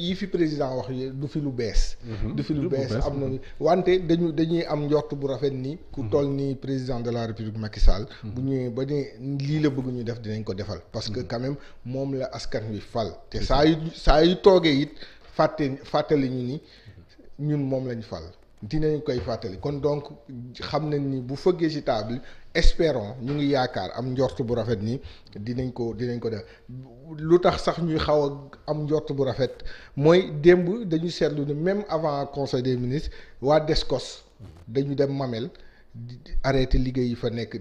yi fi président wax du fi lu bees. du fi lu bees am na wante dañuy am njort bu rafet ni. ku toll ni président de la république Macky Sall. bu ñëwee ba ne lii la bëgg ñu def dinañ ko defal. parce que quand même moom la askan wi fal. te saa yu toogee it fàttali ñu ni ñun moom lañ fal. dinañ koy fàttali kon donc xam nañ ni bu fëggee ci table espérons ñu ngi yaakaar am njort bu rafet ni dinañ ko def lu tax sax ñuy xaw a am njort bu rafet mooy démb dañu seetlu ni même avant conseil des ministres waa DSCOS dañu dem Mamel arrêté liggéey yi fa nekk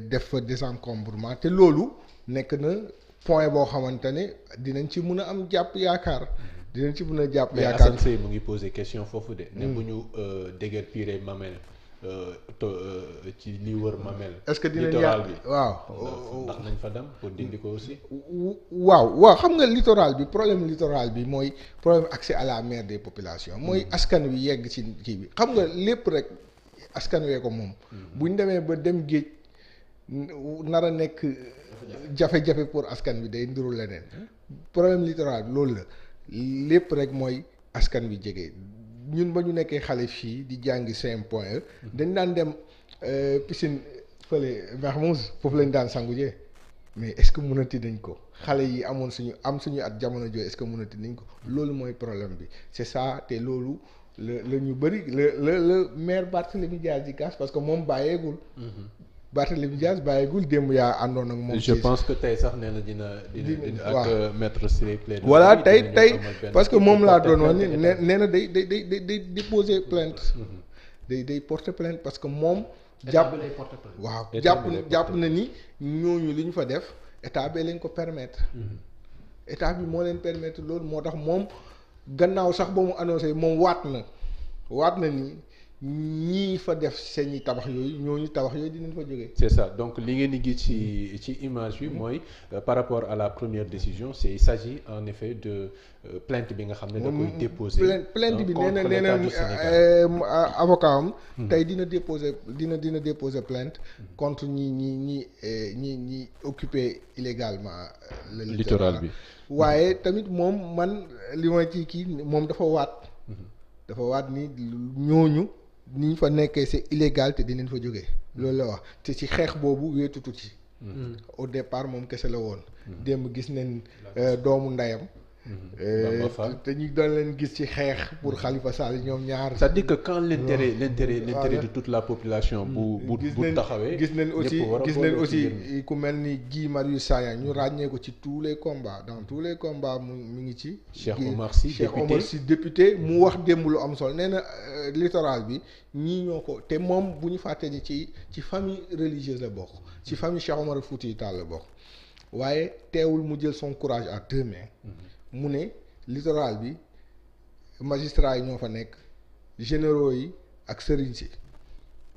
def fa désencombrement te loolu nekk na point boo xamante ne dinañ ci mun a am jàpp yaakaar. dinañ ci mën a jàpp yaakaar mais Assane Seye mu ngi poser question foofu de. ne bu ñu déguerpir Mamel ci li wër Mamel. est-ce que dinañ littoral bi waaw. ndax nañ fa dem pour dindi ko aussi. waaw xam nga littoral bi problème littoral bi mooy problème accès à la mer des populations. mooy askan wi yegg ci kii bi xam nga lépp rek askan wee ko moom. bu ñu demee ba dem géej nar a nekk jafe-jafe pour askan wi day ndiru leneen problème littoral bi loolu la. lépp rek mooy askan wi jege ñun ba ñu nekkee xale fii di jàngi CM.E dañ daan dem piscine fële Mermoz foofu lañ daan sangu jee mais est-ce que mënati nañ ko xale yi amoon suñu at jamono jooju est-ce que mënati nañ ko loolu mooy problème bi c'est ça te loolu la ñu bëri le maire Barthélémy Dias di kaas parce que moom bàyyeegul. Barthélémy Dias bàyyeegul démb yaa àndoon ak moom. je pense que tey sax nee na dina ak maître Ciré Clédor. voilà tey parce que moom laa doon wax ni nee na day déposer plainte. day porter plainte parce que moom. jàpp na ni ñooñu li ñu fa def état bi lañ ko permettre. état bi moo leen permettre loolu moo tax moom gannaaw sax ba mu annoncé moom waat na ni. ñii fa def seen i tabax yooyu dinañ fa jógee. c'est ça donc li ngeen di gis ci image bi mooy par rapport à la première décision il s'agit en effet de plainte bi nga xam ne da koy déposer. plainte bi nee na avocat am. tey dina déposer plainte contre ñi occuper illégalement le littoral bi. waaye tamit moom man li ma ci kii moom dafa waat ni ñooñu. ni ñu fa nekkee c'est illégal te dinañ fa jógee. loolu la wax te ci xeex boobu wéetutu ci. au départ moom kese la woon. démb gis nañ doomu ndeyam. te ñu doon leen gis ci xeex pour Khalifa Sall ñoom ñaar. c'est-à-dire que quand l'intérêt de toute la population bu taxawee. gis nañ aussi ku mel ni Guy Marius Sagna ñu ràññee ko ci tous les combats dans tous les combats mu ngi ci. Cheikh Omar Sy député mu wax démb lu am solo nee na littoral bi ñii ñoo ko te moom bu ñu fàtte ni ci famille religieuse la bokk ci famille Cheikh Omar Foutiyou Tall la bokk waaye teewul mu jël son courage à deux mains. mu ne littoral bi magistrats yi ñoo fa nekk généraux yi ak sëriñ si.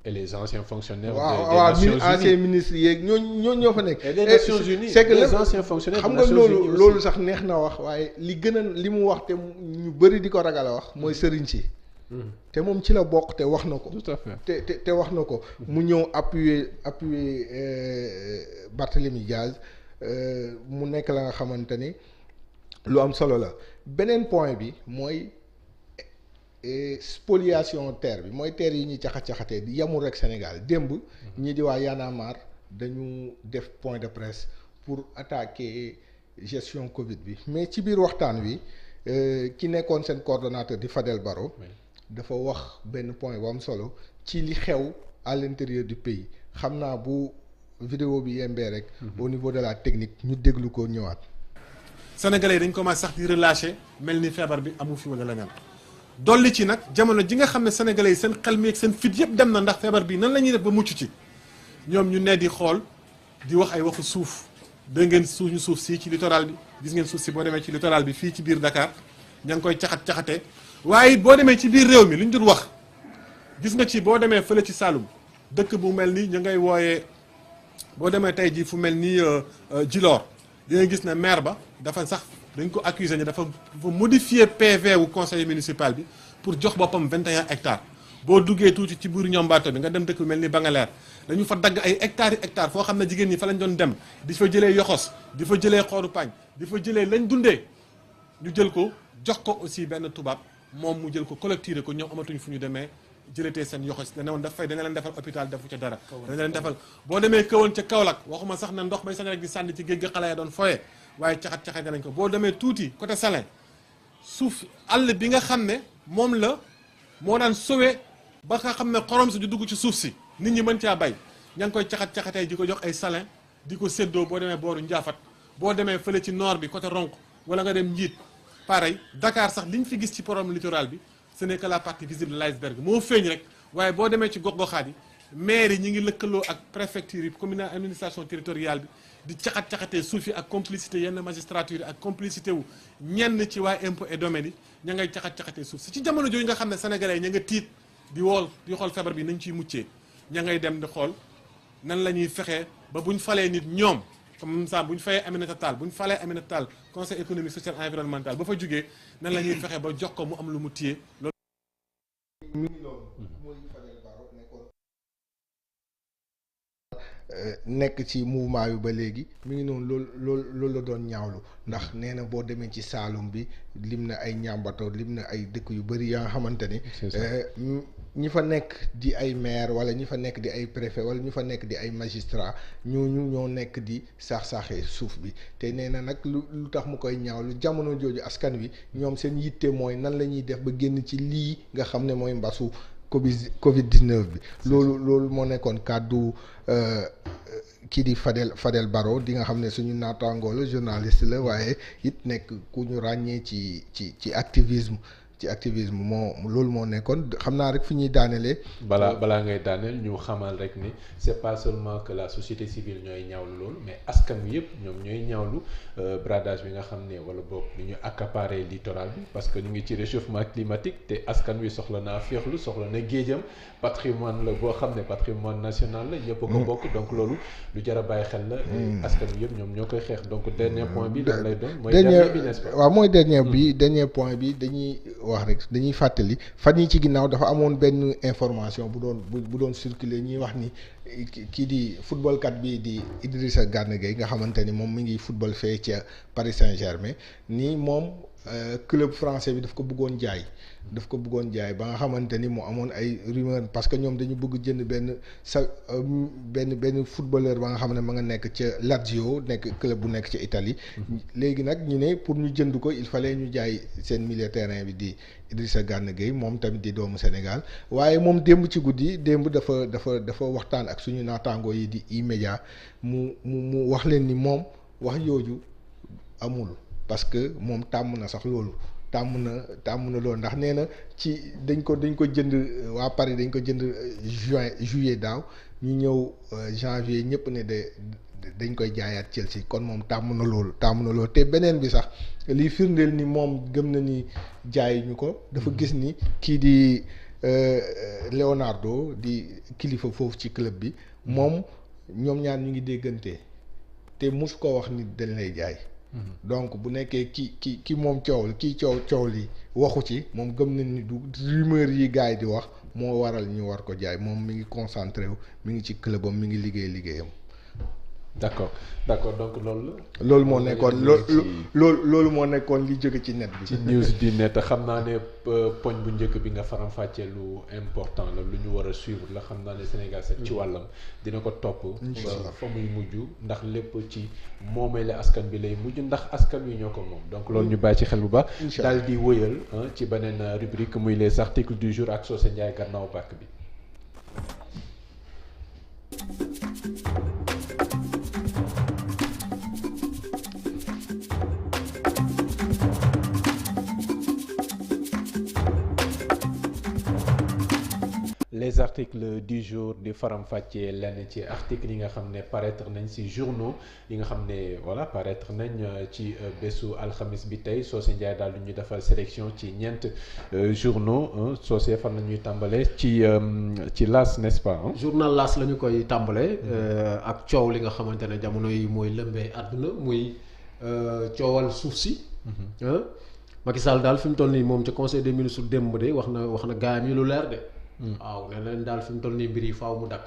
et les anciens fonctionnaires. waaw anciens ministres yeeg ñoo fa nekk. et des Nations Unies c'est que les anciens fonctionnaires xam nga loolu sax neex na wax waaye li mu wax te ñu bëri di ko ragal a wax mooy sëriñ si. te moom ci la bokk te wax na ko. tout à fait te wax na ko. mu ñëw appuyer Barthélémy Diaz mu nekk la nga xamante ni. lu am solo la beneen point bi mooy spoliation terre bi mooy terre yi ñuy caxat-caxatee di yamul rek Sénégal démb ñii di waa Y'en a marre dañu def point de presse pour attaquer gestion Covid bi mais ci biir waxtaan wi ki nekkoon seen coordonnateur di Fadel Barro dafa wax benn point bu am solo ci li xew à l'intérieur du pays xam naa bu vidéo bi yembee rek au niveau de la technique ñu déglu ko ñëwaat. Sénégalais yi dañ commencé sax di relâché mel ni feebar bi amu fi wala leneen dolli ci nag jamono ji nga xam ne sénégalais yi seen xel mi ak seen fit yëpp dem na ndax feebar bi nan la ñuy def ba mucc ci ñoom ñu ne di xool di wax ay waxu suuf dégg ngeen suñu suuf si ci littoral bi gis ngeen suuf si boo demee ci littoral bi fii ci biir Dakar ña ngi koy caxat-caxatee waaye boo demee ci biir réew mi li ñu dul wax gis nga ci boo demee fële ci Saloum dëkk bu mel ni ñu ngay wooyee boo demee tey jii fu mel ni Djilor di nga gis ne maire ba dafa sax dañ ko accuser ne dafa modifier PV wu conseil municipal bi pour jox boppam 21 hectares boo duggee tuuti ci biir ñombaato bi nga dem dëkk bu mel ni Bangaleer dañu fa dagg ay hectares yi hectares foo xam ne jigéen ñi fa lañ doon dem di fa jëlee yoxos di fa jëlee xooru pañ di fa jëlee lañ dundee ñu jël ko jox ko aussi benn tubaab moom mu jël ko collecté ko ñoom amatuñ fu ñu demee jëlatee seen yoxos dana woon daf fay dana leen defal hôpital defu ca dara dana leen defal boo demee kawoon ca Kaolack waxuma sax ne ndox may sañ rek di sànni ci géej gi xale ya doon foye waaye caxat-caxat nañ ko boo demee tuuti côté Salin suuf àll bi nga xam ne moom la moo daan sowe ba nga xam ne xorom si du dugg ci suuf si nit ñi mën caa bay ña ngi koy caxat-caxatee di ko jox ay Salin di ko séddoo boo demee booru Njaafat boo demee fële ci nord bi côté Ronk wala nga dem Njiit pareil Dakar sax li ñu fi gis ci problème littoral bi ce n'est que la partie visible de l'iceberg moo feeñ rek waaye boo demee ci gox-goxaat yi maire yi ñi ngi lëkkaloo ak préfecture yi commune administration territoriale bi di caxat-caxatee suuf yi ak complicité yenn magistrature yi ak complicité wu ñenn ci waa impôt et domaine yi ña ngay caxat-caxatee suuf si ci jamono jooju nga xam ne sénégalais ña nga tiit di xool feebar bi nañ ciy muccee ña ngay dem di xool nan la ñuy fexee ba buñ falee nit ñoom comme ça bu ñu fayee Aminata Tall bu ñu falee Aminata Tall conseil économique social environnemental ba fa jógee nan la ñuy fexe ba jox ko mu am lu mu téye loolu. nekk ci mouvement bi ba léegi mi ngi noonu loolu la doon ñaawlu ndax nee na boo demee ci Saalum bi lim na ay ñàmbato lim na ay dëkk yu bëri yaa nga xamante ni ñi fa nekk di ay maire wala ñi fa nekk di ay préfet wala ñi fa nekk di ay magistrat ñooñu ñoo nekk di saax-saaxee suuf bi te nee na nag lu tax mu koy ñaawlu jamono jooju askan wi ñoom seen yitte mooy nan la ñuy def ba génn ci lii nga xam ne mooy mbasu Covid 19 bi loolu moo nekkoon kàddu kii di Fadel Barro di nga xam ne suñu naataangoo la journaliste la waaye it nekk ku ñu ràññee ci activisme loolu moo nekkoon xam naa rek fi ñuy daanelee. balaa ngay daaneel ñu xamal rek ni c'est pas seulement que la société civile ñooy ñaawlu loolu mais askan wi yëpp ñoom ñooy ñaawlu bradage bi nga xam ne wala boog ni ñu accaparer littoral bi parce que ñu ngi ci réchauffement climatique te askan wi soxla naa féexlu soxla na géejam patrimoine la boo xam ne patrimoine national la ñëpp a ko bokk donc loolu lu jar a bàyyi xel la. askan wi yëpp ñoom ñoo koy xeex donc dernier point bi lan lay doon. mooy dernier bi n'est-ce pas. waaw mooy dernier point bi dañuy wax rek dañuy fàttali fan yi ci ginnaaw dafa amoon benn information bu doon circuler ñuy wax ni kii di footballkat bi di Idrissa Gana Gueye nga xamante ni moom mi ngi football fee ca Paris Saint-Germain nii moom club français bi daf ko bëggoon jaay ba nga xamante ni mu amoon ay rumeur parce que ñoom dañu bëgg jënd benn footballeur ba nga xam ne ma nga nekk ca Lazio nekk club bu nekk ca Italie. léegi nag ñu ne pour ñu jënd ko il fallait ñu jaay seen milieu terrain bi di Idrissa Gana Gueye moom tamit di doomu Sénégal waaye moom démb ci guddi dafa waxtaan ak suñu naataangoo yi di E-Media mu wax leen ni moom wax jooju amul parce que moom tàmm na sax loolu tàmm na loolu ndax nee na ci dañ ko jënd waa Paris dañ ko jënd juillet daaw ñu ñëw janvier ñëpp ne dañ koy jaayaat Chelsea kon moom tàmm na loolu te beneen bi sax liy firndeel ni moom gëm na ni jaay ñu ko dafa gis ni kii di Leonardo di kilifa foofu ci club bi moom ñoom ñaar ñu ngi déggante te mus ko wax ni dañ lay jaay. donc bu nekkee ki moom coow li waxu ci moom gëm nañ ni du rumeur yi gars yi di wax moo waral ñu war ko jaay moom mi ngi concentré wu mi ngi ci clubam mi ngi liggéeyam. d'accord donc loolu moo nekkoon loolu moo nekkoon li jóge ci net bi. ci news di net xam naa ne poñ bu njëkk bi nga faram-fàccee lu important la lu ñu war a suivre la xam naa ne Sénégal set ci wàllam dina ko topp. fa muy mujj ndax lépp ci moomeele askan bi lay mujj ndax askan wi ñoo ko moom. donc loolu ñu bàyyi ci xel bu baax. daal di wëyal ci beneen rubrique muy les articles du jour ak Socé Ndiaye gannaaw bàkk bi. les articles du jour di faram-fàccee lenn ci articles yi nga xam ne paraître nañ ci journaux yi nga xam ne voilà paraître nañ ci bésu alxamis bi tey Socé Ndiaye daal di ñu defal sélection ci ñeent journaux Socé fan la ñuy tàmbalee ci L'As n'est-ce pas. journal L'As la ñu koy tàmbalee ak coow li nga xamante ne jamono yi mooy lëmbee àdduna muy coowal suuf si. Macky Sall daal fi mu toll nii moom ci conseil des ministres démb de wax na gaayam yi lu leer de. waaw ne leen daal fi mu toll nii mbir yi faaw mu dakk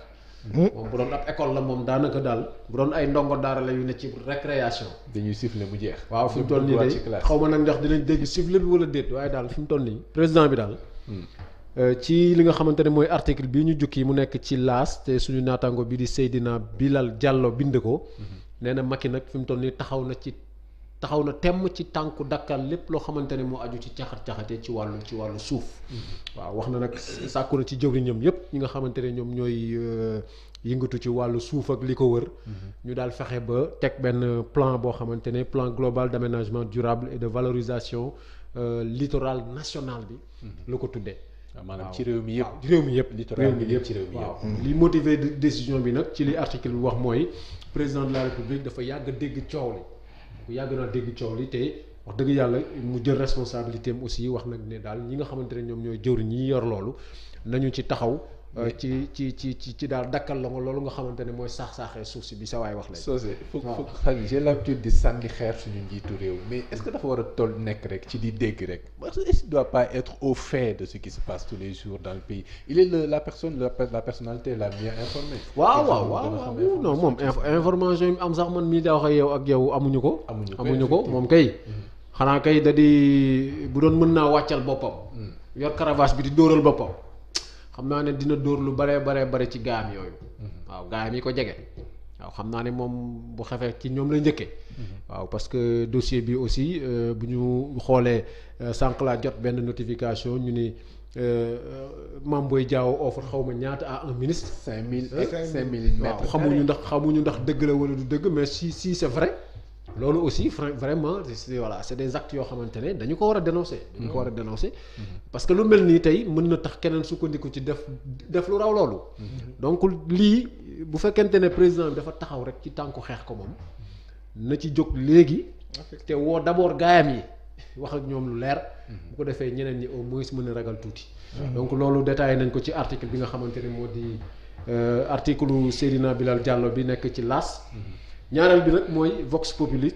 moom bu doon ab école la moom daanaka daal bu doon ay ndongo daara la yu ne ci récréation dañuy siffler mu jeex. waaw fi mu toll nii de xaw ma nag ndax dinañ dégg sifflet bi wala déet waaye daal fi mu toll nii président bi daal ci li nga xamante ne mooy article bii ñu jukki mu nekk ci L'As te suñu naataango bi di Seydina Bilal Diallo bind ko nee na Macky nag fi mu toll nii taxaw na temm ci tànku dakkal lépp loo xamante ne moo aju ci caxat-caxatee ci wàllu suuf. waaw wax na nag sàkku na ci jëwriñam yépp ñi nga xamante ne ñoom ñooy yëngatu ci wàllu suuf ak li ko wër. ñu daal fexe ba teg benn plan boo xamante ne plan global d'aménagement durable et de valorisation littoral national bi. la ko tuddee. maanaam ci réew mi yëpp réew mi yëpp littoral bi yëpp ci réew mi waaw li motivé décision bi nag ci li article bi wax mooy président de la république dafa yàgg dégg coow li. bu yàgg naa dégg coow li te wax dëgg yàlla mu jël responsabilité am aussi wax nag ne daal ñi nga xamante ne ñoom ñooy jëwriñ ñi yor loolu nañu ci taxaw ci daal dakkal la nga loolu nga xamante ne mooy saax-saaxee suuf si bi sa waay wax la Socé foog xam j'ai l'habitude di sànni xeer suñu njiitu réew mais est-ce que dafa war a toll nekk rek ci di dégg rek parce que il doit pas être au fait de ce qui se passe tous les jours dans le pays il est la personnalité la mieux informée. waaw non moom information yi am sax man mii daa wax ak yow amuñu ko moom kay xanaa kay da di bu doon mën naa wàccal boppam yor caravage bi di dóoral boppam xam naa ne dina dóor lu bare ci gaam yooyu waaw gaam yi ko jege waaw xam naa ne moom bu xefee ci ñoom la njëkkee waaw parce que dossier bi aussi bu ñu xoolee sànq laa jot benn notification ñu ni Mame Boye Diao offre xaw ma ñaata à un ministre 5000 mètres xamuñu ndax dëgg la wala du dëgg mais si c'est vrai loolu aussi vraiment c'est des actes yoo xamante ne dañu ko war a dénoncer. Parce que lu mel nii tey mën na tax keneen sukkandiku ci def lu raw loolu. donc lii bu fekkente ne président bi dafa taxaw rek ci tànku xeex ko moom na ci jóg léegi. te woo d'abord gaayam yi wax ak ñoom lu leer. bu ko defee ñeneen ñi au moins mën a ragal tuuti. donc loolu détaillé nañ ko ci article bi nga xamante ne moo di article Seydina Bilal Diallo bi nekk ci L'As. ñaareel bi nag mooy Vox Populi.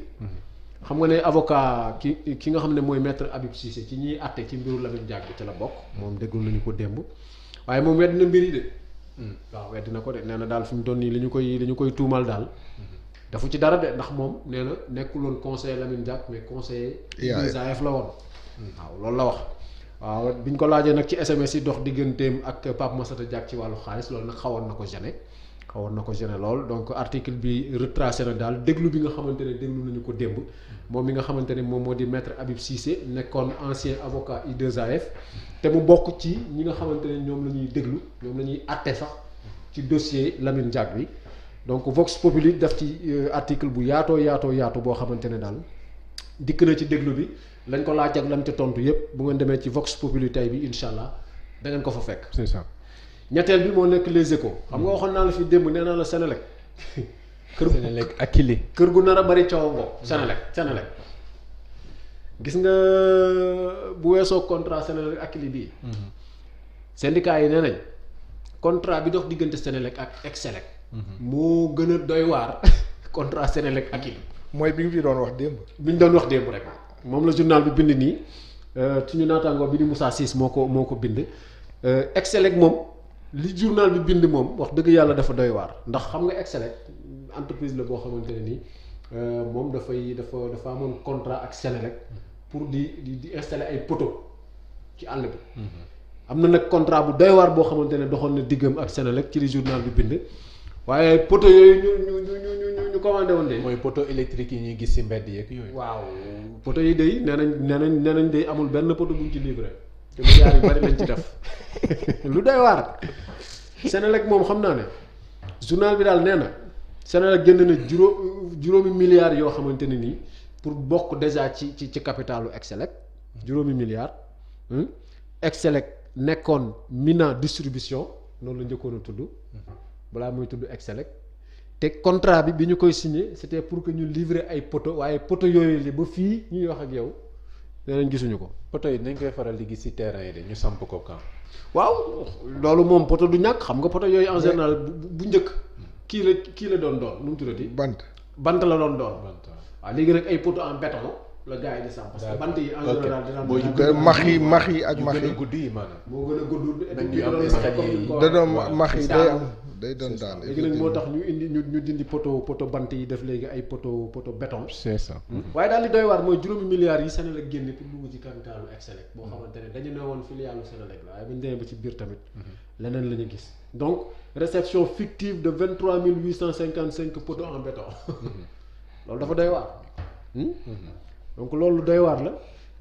xam nga ne avocat ki nga xam ne mooy maître Habib Cissé ci ñiy àtte ci mbiru Lamine Diack bi ci la bokk. moom déglu nañu ko démb waaye moom wedd na mbir yi de. waaw weddi na ko de nee na daal fi mu doon nii li ñu koy tuumal daal. dafu ci dara de ndax moom nee na nekkuloon conseiller Lamine Diack mais conseiller IAAF la woon. waaw loolu la wax. waaw biñ ko laajee nag ci SMS yi dox digganteem ak Pape Massata Diack ci wàllu xaalis loolu nag xawoon na ko gêné lool donc article bi retracé na daal déglu bi nga xamante ne déglu nañu ko démb moom mi nga xamante ne moom moo di maître Habib Cissé nekkoon ancien avocat I2AF te mu bokk ci ñi nga xamante ne ñoom la ñuy déglu ñoom la ñuy àtte sax ci dossier Lamine Diack bi donc Vox Populi def ci article bu yaatoo boo xamante ne daal dikk na ci déglu bi lañ ko laaj ak lam ca tontu yépp bu ngeen demee ci Vox Populi tey bi incha allah da ngeen ko fa fekk. c'est ça. ñetteel bi moo nekk Les Échos xam nga waxoon naa la fi démb nee naa la Senelec. Senelec Akilee. kër gu nar a bari coow ngo Senelec gis nga bu weesoo contrat Senelec Akilee bii. syndicat yi nee nañ contrat bi dox diggante Senelec ak Excelec. moo gën a doy waar contrat Senelec Akilee. mooy bi ñu fi doon wax démb. bi ñu doon wax démb rek moom la journal bi bind nii suñu naataangoo bi di Moussa Ciss moo ko bind. Excelec moom li journal bi bind moom wax dëgg yàlla dafa doy waar ndax xam nga Excelec entreprise la boo xamante ne nii moom dafa amoon contrat ak Senelec pour di installer ay poteaux ci àll bi. am na nag contrat bu doy waar boo xamante ne doxoon na diggam ak Senelec ci li journal bi bind waaye poteaux yooyu ñu commandé woon de. mooy poteau électrique yi ñuy gis ci mbedd yeeg yooyu. waaw poteaux yi day nee nañ day amul benn poteau buñ ci livré. te milliards yu bari lañ ci def lu doy waar Senelec moom xam naa ne journal bi daal nee na Senelec jënd na juróomi milliards yoo xamante ne nii pour bokk déjà ci capitalu Excelec juróomi milliards. Excelec nekkoon Mina distribution noonu la njëkkoon a tudd balaa muy tudd Excelec te contrat bi ñu koy signé c'était pour que ñu livrer ay poteaux waaye poteaux yooyu li ba fii ñuy wax ak yow. nee gisuñu ko. poto yi dañ koy faral di gis ci terrain yi de ñu samp ko kan. waaw loolu moom poto du ñàkk xam nga poto yooyu en général bu njëkk kii la doon nu mu tuddati. bant la doon. waaw léegi nag ay poto en béton la gars yi di samp. parce que bant yi en général dina max yi ak max yi gën a gudd yi maanaam. moo gën a gudd. dañuy am escalier yi da doon max yi day doon daal. léegi nag moo tax ñu dindi poto bant yi def léegi ay poto béton. c'est ça. waaye daal li doy waar mooy juróomi milliards yi Senelec génne pour dugg ci capitalu Excelec boo xamante ne dañu ne woon filialu Senelec la waaye bu ñu demee ba ci biir tamit leneen la ñu gis donc réception fictive de 23 855 poteaux en béton loolu dafa doy waar. donc loolu doy waar la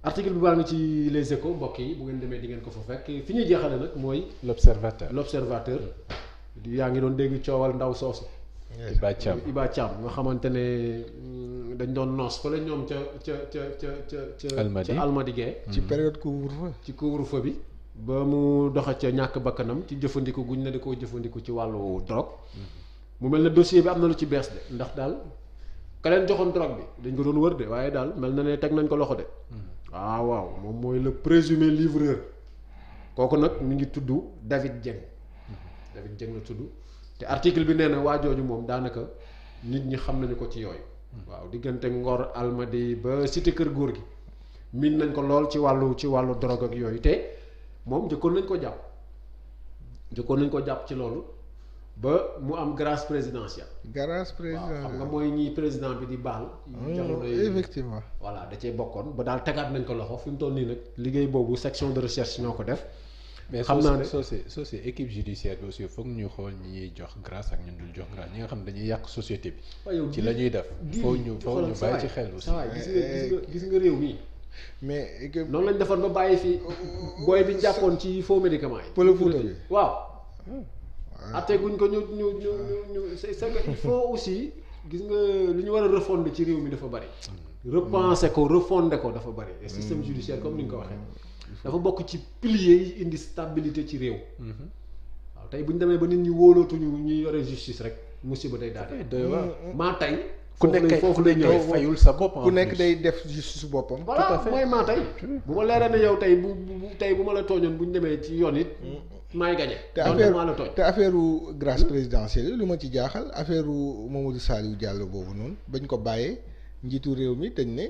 article bi baa ngi ci Les Échos mbokk yi bu ngeen demee di ngeen ko fa fekk fi ñuy jeexale nag mooy. l'observateur yaa ngi doon dégg coowal ndaw soosu. Iba Thiam nga xamante ne dañ doon noos fa la ñoom ca Almadi Gueye ci période couvre-feu. ci couvre-feu bi ba mu doxa ca ñàkk bakkanam ci jëfandiku guñ ne da koo jëfandiku ci wàllu drogue. mu mel ne dossier bi am na lu ci bees de ndax daal ka leen joxoon drogue bi dañ ko doon wër de waaye daal mel na ne teg nañ ko loxo de. waaw moom mooy le présumé livreur kooku nag mi ngi tudd David Dieng la tudd. te article bi nee na waa jooju moom daanaka nit ñi xam nañu ko ci yooyu. waaw diggante Ngor Almadi ba cité kër góor gi miin nañ ko lool ci wàllu drogue ak yooyu te moom njëkkoon nañ ko jàpp ci loolu ba mu am grâce présidentielle. waaw xam nga mooy ñi président bi di baal. jamono yi effectivement. voilà da cee bokkoon ba daal tegaat nañ ko loxo fi mu toll nii nag liggéey boobu section de recherche ñoo ko def. mais xam naa ne soo see équipe judiciaire bi aussi foog ñu xool ñi ñuy jox grâce ak ñun dul jox grâce ñi nga xam ne dañuy yàq société bi. ci la ñuy def. foo ñu bàyyi ci xel aussi. gis nga réew mi. mais noonu lañ defoon ba bàyyi fi booy bi ñu jàppoon ci faux médicaments yi. Pël Fuuta bi waaw. atte guñ ko ñu c'est que il faut aussi gis nga li ñu war a refonder ci réew mi dafa bari. repenser ko refonder ko dafa bari. et système judiciaire comme ni nga ko waxee. dafa bokk ci piliers yi indi stabilité ci réew. waaw tey bu ñu demee ba nit ñi wóolootuñu ñuy yore justice rek musiba day daal. maa tey. ku nekk foofu lay ñëw fayul sa bopp. ku nekk day def justice boppam. voilà mooy maa tey. bu ma leeree ne yow tey bu ma la tooñoon bu ñu demee ci yoon it. maay gañe. te affaire grâce présidentielle lu ma ci jaaxal affaire Mamadou Saliou Diallo boobu noonu bañ ko bàyyee njiitu réew mi dañ ne.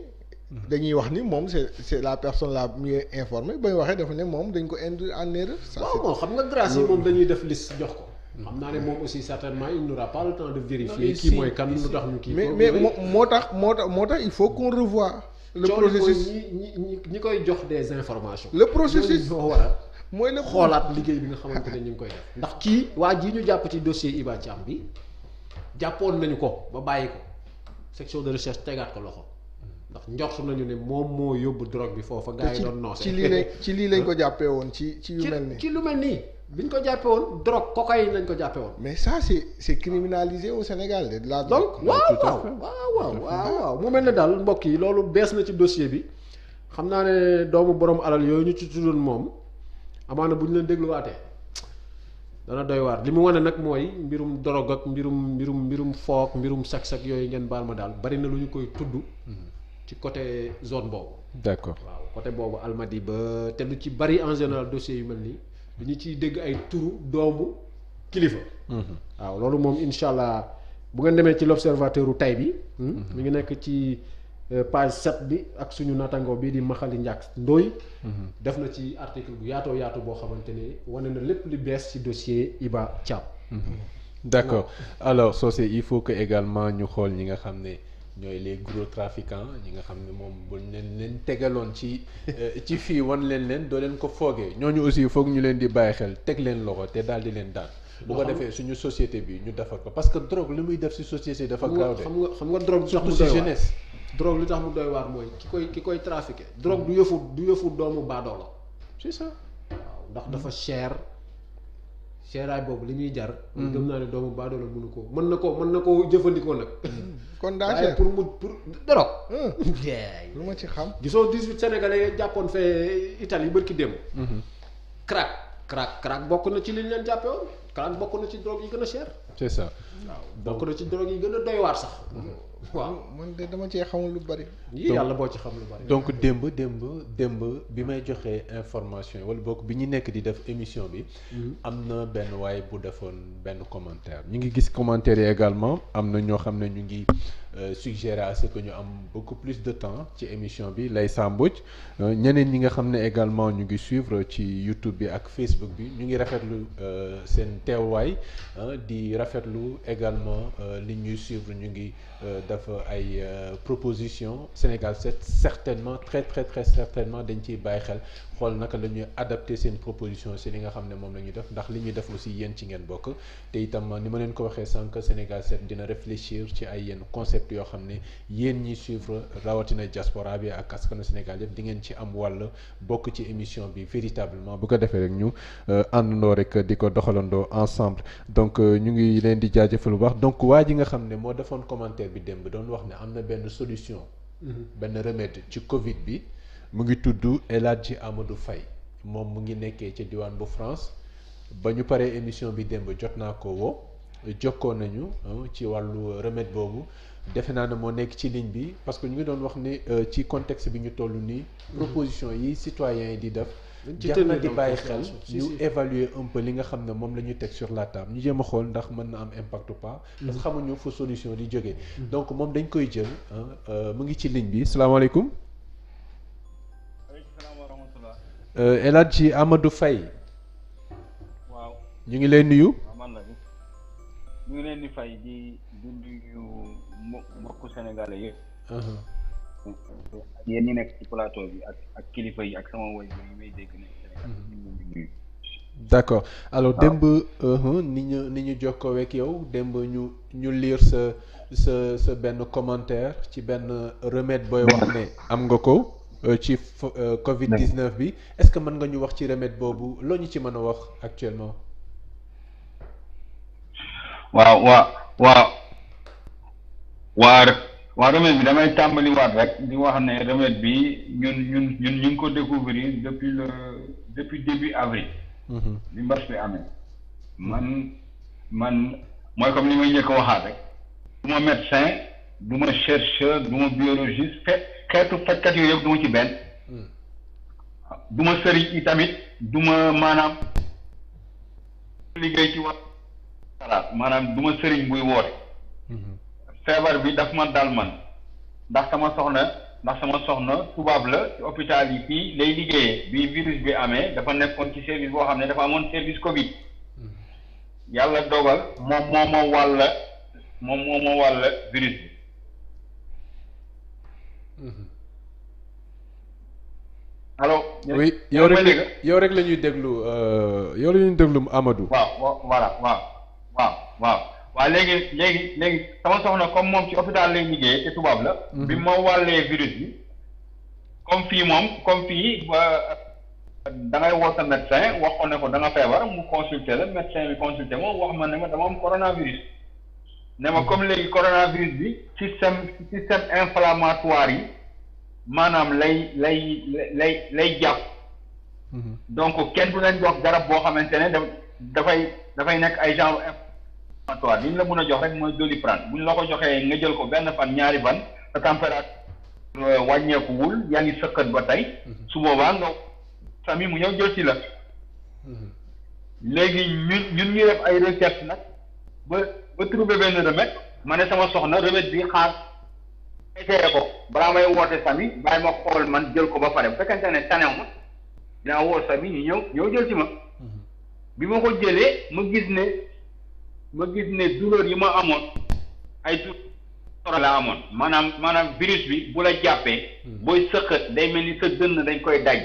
dañuy wax ni moom c'est la personne la mieux informée ba ñu waxee dafa ne moom dañ ko induire en erreur. waaw xam nga grâce yi moom dañuy def liste jox ko. xam naa ne moom aussi certainement il n'aura pas le temps de vérifier kii mooy kan lu tax ñu kii mais moo tax il faut qu'on revoie le processus ñi koy jox des informations le processus ñoo war a mooy le xoolaat liggéey bi nga xamante ne ñu ngi koy def ndax kii waa ji ñu jàpp ci dossier Iba Thiam bi jàppoon nañu ko ba bàyyi ko section de recherche tegaat ko loxo ndax njort nañu ne moom moo yóbbu drogue bi foofa gars yi doon noose ci lii lañ ko jàppee woon ci yu mel nii ci lu mel nii biñ ko jàppee woon drogue cocaïne lañ ko jàppee woon mais ça c'est criminalisé au Sénégal de la donc waaw mu mel ne daal mbokk yi loolu bees na ci dossier bi xam naa ne doomu borom alal yooyu ñu ci tuddoon moom amaana bu ñu leen dégluwaatee dana doy waar li mu wane nag mooy mbirum drogue ak mbirum foog mbirum sexe ak yooyu ngeen baal ma daal bari na lu ñu koy tudd ci côté zone boobu. d'accord waaw côté boobu Almadi ba te lu ci bari en général dossier yu mel nii dañu ciy dégg ay turu doomu kilifa. waaw loolu moom incha allah bu ngeen demee ci l'observateur u tay bi. mi ngi nekk ci page 7 bi ak suñu naataango bii di Maxali Ndiak Ndoye. def na ci article bu yaatoo yaatu boo xamante ni wane na lépp li bees ci dossier Iba Thiam. d'accord alors Socé il faut que également ñu xool ñi nga xam ne ñooy les gros trafiquants ñi nga xam ne moom buñ leen tegaloon ci fii wan leen doo leen ko foogee ñooñu aussi foog ñu leen di bàyyi xel teg leen loxo te daal di leen daan. bu ko defee suñu société bi ñu defar ko parce que drogue li muy def ci société dafa grave de. xam nga drogue surtout ci jeunesse. drogue li tax mu doy waar mooy ki koy trafiqué drogue du yëfu doomu baadoola. c'est ça. waaw ndax dafa cheraay boobu li muy jar. gëm naa ne doomu baadoola mën na koo jëfandikoo nag. kon daa cher pour drogue. lu ma ci xam. gisoo 18 sénégalais jàppoon fee Italie bërki démb. crack bokk na ci li ñu leen jàppe woon crack bokk na ci drogue yi gën a cher. c'est ça. waaw bokk na ci drogue yi gën a doy waar sax. waaw man de dama cee xamul lu bari. yii yàlla boo ci xam lu bari. donc démb bi may joxee information wala bokk bi ñu nekk di def émission bi. am na benn waay bu defoon benn commentaire ñu ngi gis commentaire yi également am na ñoo xam ne ñu ngi suggérer à ce que ñu am beaucoup plus de temps ci émission bi lay sàmbuj ñeneen ñi nga xam ne également ñu ngi suivre ci YouTube bi ak Facebook bi ñu ngi rafetlu seen teewaay di rafetlu également li ñuy suivre ñu ngi dafa ay proposition Sénégal certainement très certainement dañ ciy bàyyi xel xool naka la ñuy adapter seen proposition si li nga xam ne moom la ñuy def ndax li ñuy def aussi yéen ci ngeen bokk te itam ni ma leen ko waxee sànq Sénégal 7 dina réfléchir ci ay yenn concept yoo xam ne yéen ñi suivre rawatina diaspora bi ak askanu Sénégal yëpp di ngeen ci am wàll bokk ci émission bi véritablement bu ko defee rek ñu àndandoo rek di ko doxalandoo ensemble donc ñu ngi leen di jaajëfal bu baax donc waa ji nga xam ne moo defoon commentaire bi démb doon wax ne am na benn solution benn remède ci Covid bi mu ngi tudd El Hadji Amadou Faye moom mu ngi nekkee ci diwaan bu France ba ñu paree émission bi démb jot naa ko woo jokkoo nañu ci wàllu remède boobu defe naa ne moo nekk ci ligne bi parce que ñu ngi doon wax ni ci contexte bi ñu toll nii proposition yi citoyens yi di def jar na di bàyyi xel ñu évaluer un peu li nga xam ne moom la ñu teg sur la table ñu jéem a xool ndax mën na am impact ou pas parce que xamuñu fu solution di jógee donc moom dañ koy jël mu ngi ci ligne bi salaamaaleykum El Hadji Amadou Faye waaw ñu ngi leen nuyu man la ñu ngi leen di fay di nuyu mbokku sénégalais yëpp yéen ñi nekk ci plateau bi ak kilifa yi ak sama woy yi may dégg ne Sénégal ñu ngi leen di nuyu. d'accord alors démb ni ñu jokkoo ak yow démb ñu lire sa benn commentaire ci benn remède booy wax ne am nga ko ci Covid 19 bi est-ce que mën nga ñu wax ci remède boobu loo ñu ci mën a wax actuellement. waa remède bi damay tàmbaliwaat rek di wax ne remède bi ñun ñu ngi ko découvrir depuis début avril. bi mbas bi amee. man mooy comme li may njëkk a waxaat rek. du ma médecin du ma chercheur du ma biologiste xeetu fajkat yooyu yëpp du ma ci benn. du ma sëriñ yi tamit du ma maanaam liggéey ci wax xalaat maanaam du ma sëriñ buy woote. feebar bi daf ma dal man ndax sama soxna tubaab la ci hôpital yi fii lay liggéeyee bi virus bi amee dafa nekkoon ci service boo xam ne dafa amoon service Covid yàlla dogal moom moo ma wàll virus bi. allo. oui yow rek la ñuy déglu yow la ñuy déglu Amadou. waaw voilà waaw léegi sama soxna comme moom ci hôpital lay liggéey te tubaab la. bi ma wàllee virus bi comme fii da ngay woo sa médecin wax ko ne ko da nga feebar mu consulter la médecin bi consulter ma wax ma ne ma dama am coronavirus. ne ma comme léegi coronavirus bi système inflammatoire yi maanaam lay jàpp. donc kenn du leen jox garab boo xamante ne dafay nekk ay genre inflammatoire li ñu la mën a jox rek mooy Doliprane bu ñu la ko joxee nga jël ko benn fan ñaari fan sa température wàññeekuwul yaa ngi sëkkat ba tey su boobaa nga sami mu ñëw jël si la. léegi ñun ñu def ay recherche nag ba trouver benn remède ma ne sama soxna remède bi xaar essayé ko balaa may woote sami bàyyi ma xool man jël ko ba pare bu fekkente ne tanew ma dinaa woo sami ñu ñëw jël ci ma. bi ma ko jëlee ma gis ne douleur yi ma amoon ay douleur la amoon maanaam virus bi bu la jàppee booy sëqat day mel ni sa dënn dañ koy daj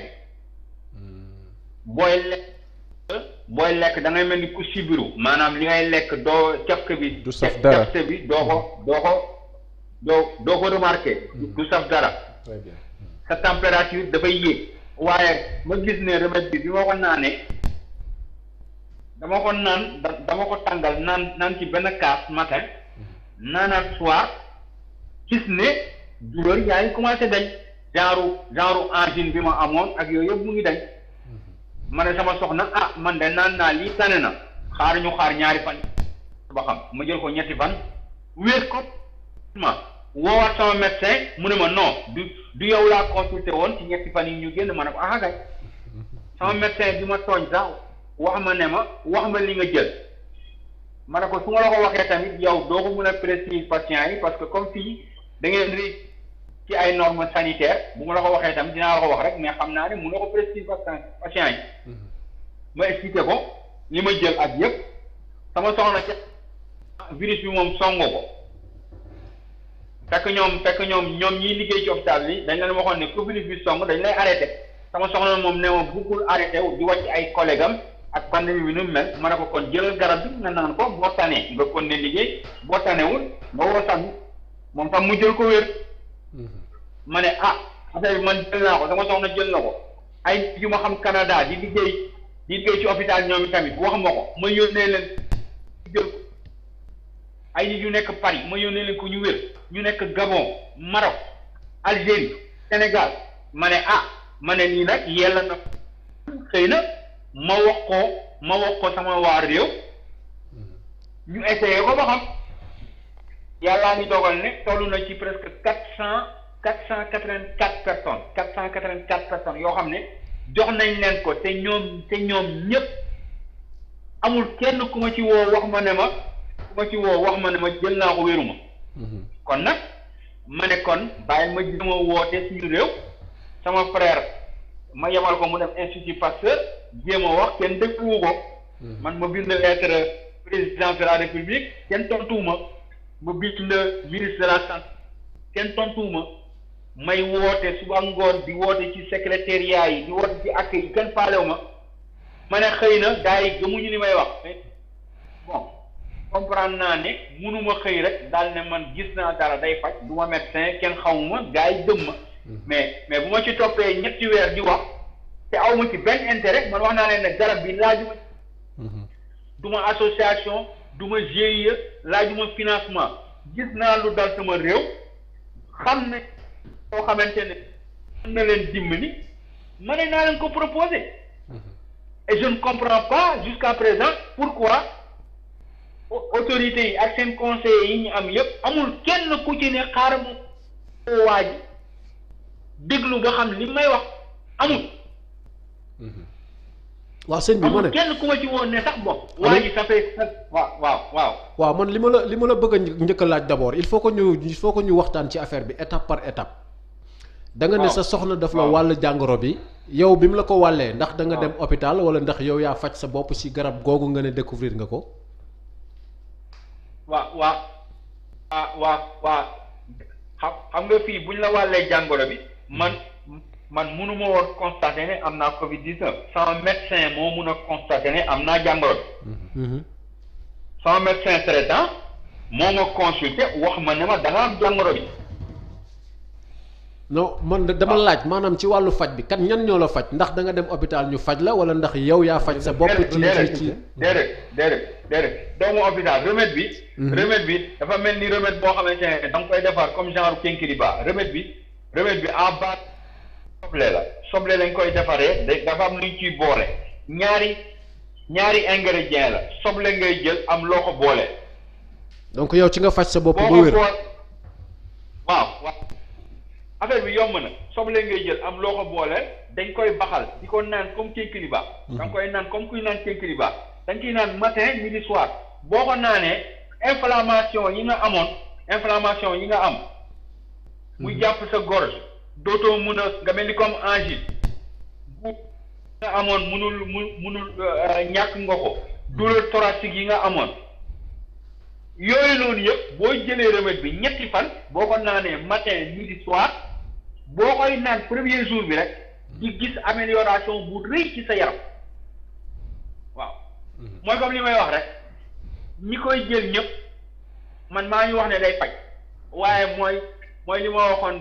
booy lekk da ngay mel ni ku sibiru maanaam li ngay lekk doo cafka bi du saf dara cafka bi doo ko remarqué du saf dara sa température dafay yéeg waaye ma gis ne remède bi ma ko naanee dama ko tàngal naan ci benn kaas matin naanaat soir gis ne douleur yaa ngi commencé dañ genre angine bi ma amoon ak yooyu yëpp mu ngi dañ ma ne sama soxna man de naan naa lii tane na xaar ñaari fan ba xam ma jël ko ñetti fan wéet ko ma woowaat sama médecin mu ne ma non du yow laa consulté woon ci ñetti fan yi ñu génn ma ne ko kay sama médecin bi ma tooñ sax wax ma li nga jël ma ne ko su ma la ko waxee tamit yow doo ko mën a prescrire patient yi parce que comme fii da ngeen ri ci ay normes sanitaires bu ma la ko waxee tamit dinaa la ko wax rek mais xam naa ne mun na ko prescrire patient yi ma expliqué ko li ma jël ak yëpp sama soxna ca virus bi moom songo ko fekk ñoom ñiy liggéey ci hôpital bi dañ leen waxoon ne ku virus bi song dañ lay arrêté sama soxna moom ne ma buggul arrêté wu di wàcc ay collègue am ak pandémie bi nu mu mel ma ne ko kon jëlal garab bi nga naan ko boo tanee nga kon ne liggéey boo tanewul nga woo sàmm moom tam mu jël ko wér ma ne affaire bi man jël naa ko sama soxna jël na ko ay yu ma xam Canada di liggéey ci hôpital ñoom tamit wax ma ko ma yónnee leen jël ko ay nit yu nekk Paris ma yónnee leen ko ñu wér ñu nekk Gabon Maroc Algérie Sénégal ma ne nii nag yella na xëy na ma wax ko sama waa réew ñu essayé ko ba xam yàllaa ngi dogal ne tollu na ci presque 484 personnes yoo xam ne jox nañ leen ko te ñoom ñëpp amul kenn ku ma ci woo wax ma ne ma jël naa ko wéruma kon nag ma ne kon bàyyi ma jéem a woote suñu réew sama frère ma yemal ko mu dem Institut Pasteur jéem a wax kenn dégluwu ko man ma bind lettre président de la République kenn tontuwuma ma bind ministre de la santé kenn tontuwuma may woote suba ngoon di woote ci secrétariat yi di woote ci accueil yi kenn faalewu ma ne xëy na gars yi gëmuñu li may wax bon comprendre naa ne mënuma xëy rek daal ne man gis naa dara day faj du ma médecin kenn xamuma gars yi gëm ma mais bu ma ci toppee ñetti weer di wax te aw ma ci benn intérêt man wax naa leen ne garab bi laajuma du ma association du ma GIE laajuma financement gis naa lu dal sama réew xam ne soo xamante ne mën na leen dimbali ma ne naa leen ko proposer et je ne comprends pas jusqu'à présent pourquoi autorités yi ak seen conseillers yi ñu am yëpp amul kenn ku ci ne xaaral ma waa ji déglu nga xam li may wax amul. waaw sëñ bi ma ne amul kenn ku ma ci woon ne sax bon. waa ji ça fait waaw man li ma la bëgg a njëkk a laaj d'abord il faut que ñu waxtaan ci affaire bi étape par étape. da nga ne sa soxna daf la wàll jàngoro bi. yow bi mu la ko wàllee ndax da nga dem hôpital wala ndax yow yaa faj sa bopp si garab googu nga ne découvrir nga ko. waa xam nga fii buñ la wàllee jàngoro bi man mënuma woon constater ne am naa Covid-19 sama médecin moo mun a constater ne am naa jàngoro bi sama médecin traitant moo ma consulté wax ma ne ma da nga am jàngoro bi. non man dama laaj maanaam ci wàllu faj bi kat ñan ñoo la faj ndax da nga dem hôpital ñu faj la wala ndax yow yaa faj sa bopp. ci déedéet doomu hôpital remède bi. remède bi dafa mel ni remède boo xamante ne da nga koy defar comme genre kénkiliba remède bi à base soble la soble lañ koy defaree dafa am luñ ciy boole ñaari ingrédients la soble ngay jël am loo ko boole. donc yow ci nga faj sa bopp ba wér. waaw affaire bi yomb na soble ngay jël am loo ko boole dañ koy baxal di ko naan comme kénkiliba. da nga koy naan comme kuy naan kénkiliba dañ ciy naan matin midi soir boo ko naanee inflammation yi nga am. muy jàpp sa gorge dootoo mun a nga mel ni comme angine bu nga amoon munul ñàkk nga ko douleur thoracique yi nga amoon yooyu noonu yëpp boo jëlee remède bi ñetti fan boo ko naanee matin midi soir boo koy naan premier jour bi rek di gis amélioration bu rëy ci sa yaram waaw mooy comme li may wax rek ñi koy jël ñëpp man maa ngi wax ne day faj waaye mooy li ma waxoon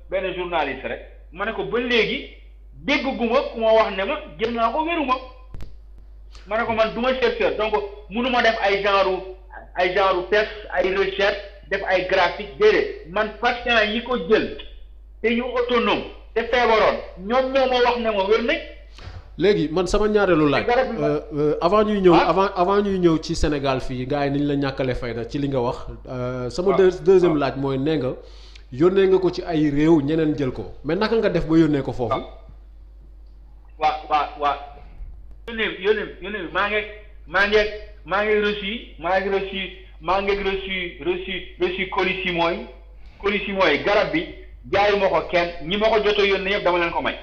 benn journaliste rek ma ne ko ba léegi dégguma ku ma wax ne ma jël naa ko wéruma ma ne ko man du ma chercheur donc mënuma def ay genre test ay recherche def ay graphique déedéet man patient yi ko jël te ñu autonome te feebaroon ñoom ñoo ma wax ne ma wér nañ. léegi man sama ñaareelu laaj avant ñuy ñëw avant ñuy ñëw ci Sénégal fii gars yi niñ la ñàkkale fayda ci li nga wax sama deuxième laaj mooy nee nga yónnee nga ko ci ay réew ñeneen jël ko mais naka nga def ba yónnee ko foofu. waaw yónnee maa ngi reçu colissimo yi garab bi jaayuma ko kenn ñi ma ko jot a yónnee yëpp dama leen ko may.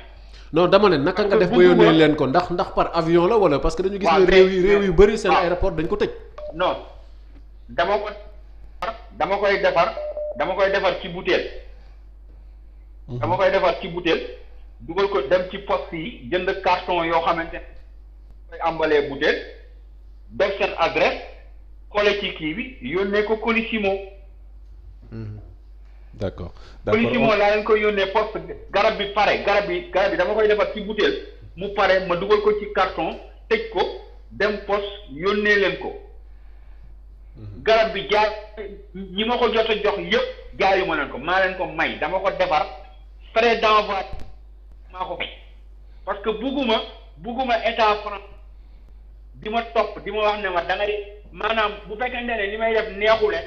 non dama ne naka nga def ba yónnee leen ko ndax par avion la wala parce que dañu gis ne réew yu bëri seen aéroport dañ ko tëj. non dama koy defar ci butéel. dama koy defar ci butéel dugal ko dem ci poste yi jënd carton yoo xamante ne koy embalee butéel def seen adresse collé ci kii bi yónnee ko colissimo. d'accord colissimo laa leen koy yónnee poste garab bi pare garab bi dama koy defar ci butéel mu pare ma dugal ko ci carton tëj ko dem poste yónnee leen ko. garab bi jaay ñi ma ko jot a jox yëpp jaayu ma leen ko maa leen ko may dama ko defar frais d'envoi maa ko fay parce que bugguma état France di ma topp di ma wax ne ma da ngay maanaam bu fekkente ne li may def neexule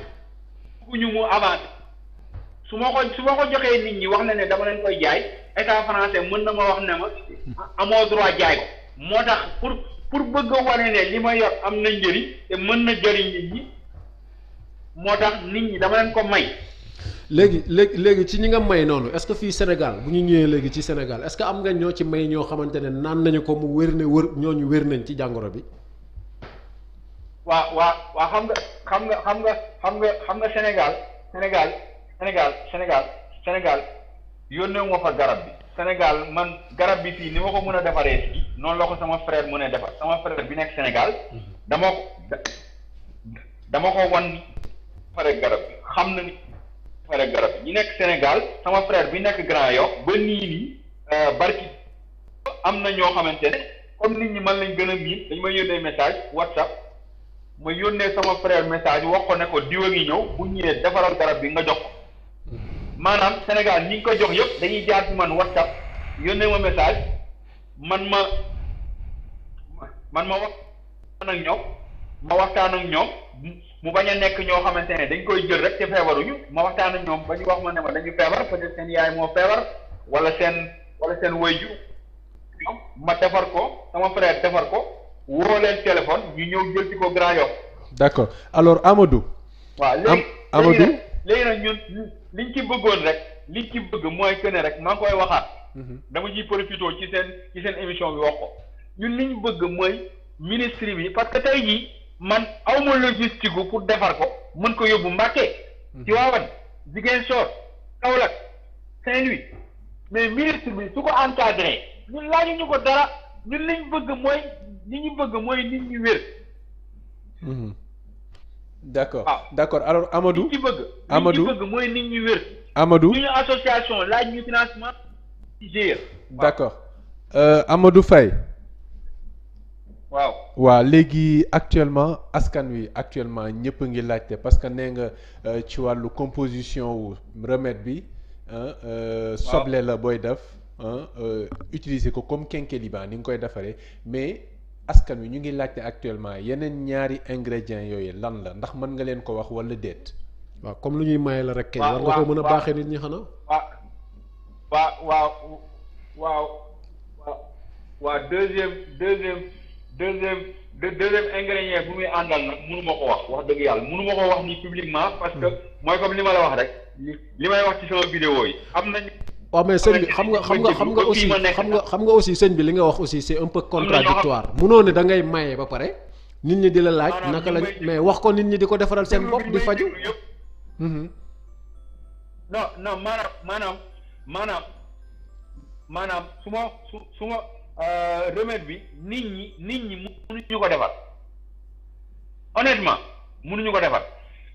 bugguñu mu avancé su ma ko joxee nit ñi wax na ne dama leen koy jaay état français mën na ma wax ne ma amoo droit jaay ko moo tax pour bëgg a wane ne li ma yor am na njëriñ te mën na jëriñ nit ñi moo tax nit ñi dama leen ko may. léegi ci ñi nga may noonu est-ce que fii Sénégal bu ñu ñëwee léegi ci Sénégal est-ce que am nga ñoo ci may ñoo xamante ne naan nañu ko mu wér ñooñu wér nañ ci jàngoro bi. waa xam nga Sénégal yónnee ma fa garab bi. Sénégal man garab bi fii ni ma ko mën a defaree fii noonu la ko sama frère mën a defar sama frère bi nekk Sénégal dama ko wan pare garab bi xam na ni pare garab bi ñi nekk Sénégal sama frère bi nekk Grand Yoff ba nii barki am na ñoo xamante ne comme nit ñi man lañ gën a miin dañ may yónnee message WhatsApp ma yónnee sama frère message wax ko ne ko diwa ngi ñëw bu ñëwee defaral garab bi nga jox ko maanaam Sénégal ñi ngi ko jox yëpp dañuy jaar ci man WhatsApp yónnee ma message man ma waxtaan ak ñoom mu bañ a nekk ñoo xamante ne dañ koy jël rek te feebaruñu ma waxtaan ak ñoom ba ñu wax ma ne ma dañu feebar peut-être seen yaay moo feebar wala seen wayju ma defar ko sama frère defar ko woo leen téléphone ñu ñëw jël ci ko Grand Yoff. d'accord alors Amadou. waaw léegi nag ñun liñ ci bëggoon rek liñ ci bëgg mooy que ne rek maa ngi koy waxaat. dama ciy profité ci seen émission bi wax ko ñun liñ bëgg mooy ministre bi parce que tey jii man awma logistique gu pour defar ko mën ko yóbbu Mbacké Tivaouane Ziguinchor Kaolack Saint-Louis mais ministre bi su ko encadré ñun laaju ñu ko dara ñun liñ bëgg mooy nit ñi wér. d'accord waaw d'accord alors Amadou. li Amadou ñu bëgg mooy nit ñi wér. Amadou ñu association laaj ñu financement ci GIE. d'accord Amadou Faye. waaw léegi actuellement askan wi actuellement ñëpp a ngi laajte parce que nee nga ci wàllu composition wu remède bi soble la booy def utiliser ko comme quinqueliban ni nga koy defaree mais askan wi ñu ngi laajte actuellement yeneen ñaari ingrédients yooyu lan la ndax mën nga leen ko wax wala déet. waaw comme lu ñuy maye la rek. war nga ko mën a baaxee nit ñi xanaa. waaw deuxième ingrédient bu muy àndal nag mënu ma ko wax dëgg yàlla mënu ma ko wax ni publiquement parce que mooy comme li ma la wax rek li may wax ci sama vidéo yi am nañu. waaw mais sëñ bi xam nga aussi sëñ bi li nga wax aussi c'est un peu contradictoire munoo ne da ngay maye ba pare nit ñi di la laaj naka lañ mais wax ko nit ñi di ko defaral seen bopp di faju. non maanaam su ma remède bi nit ñi mënuñu ko defar honnêtement mënuñu ko defar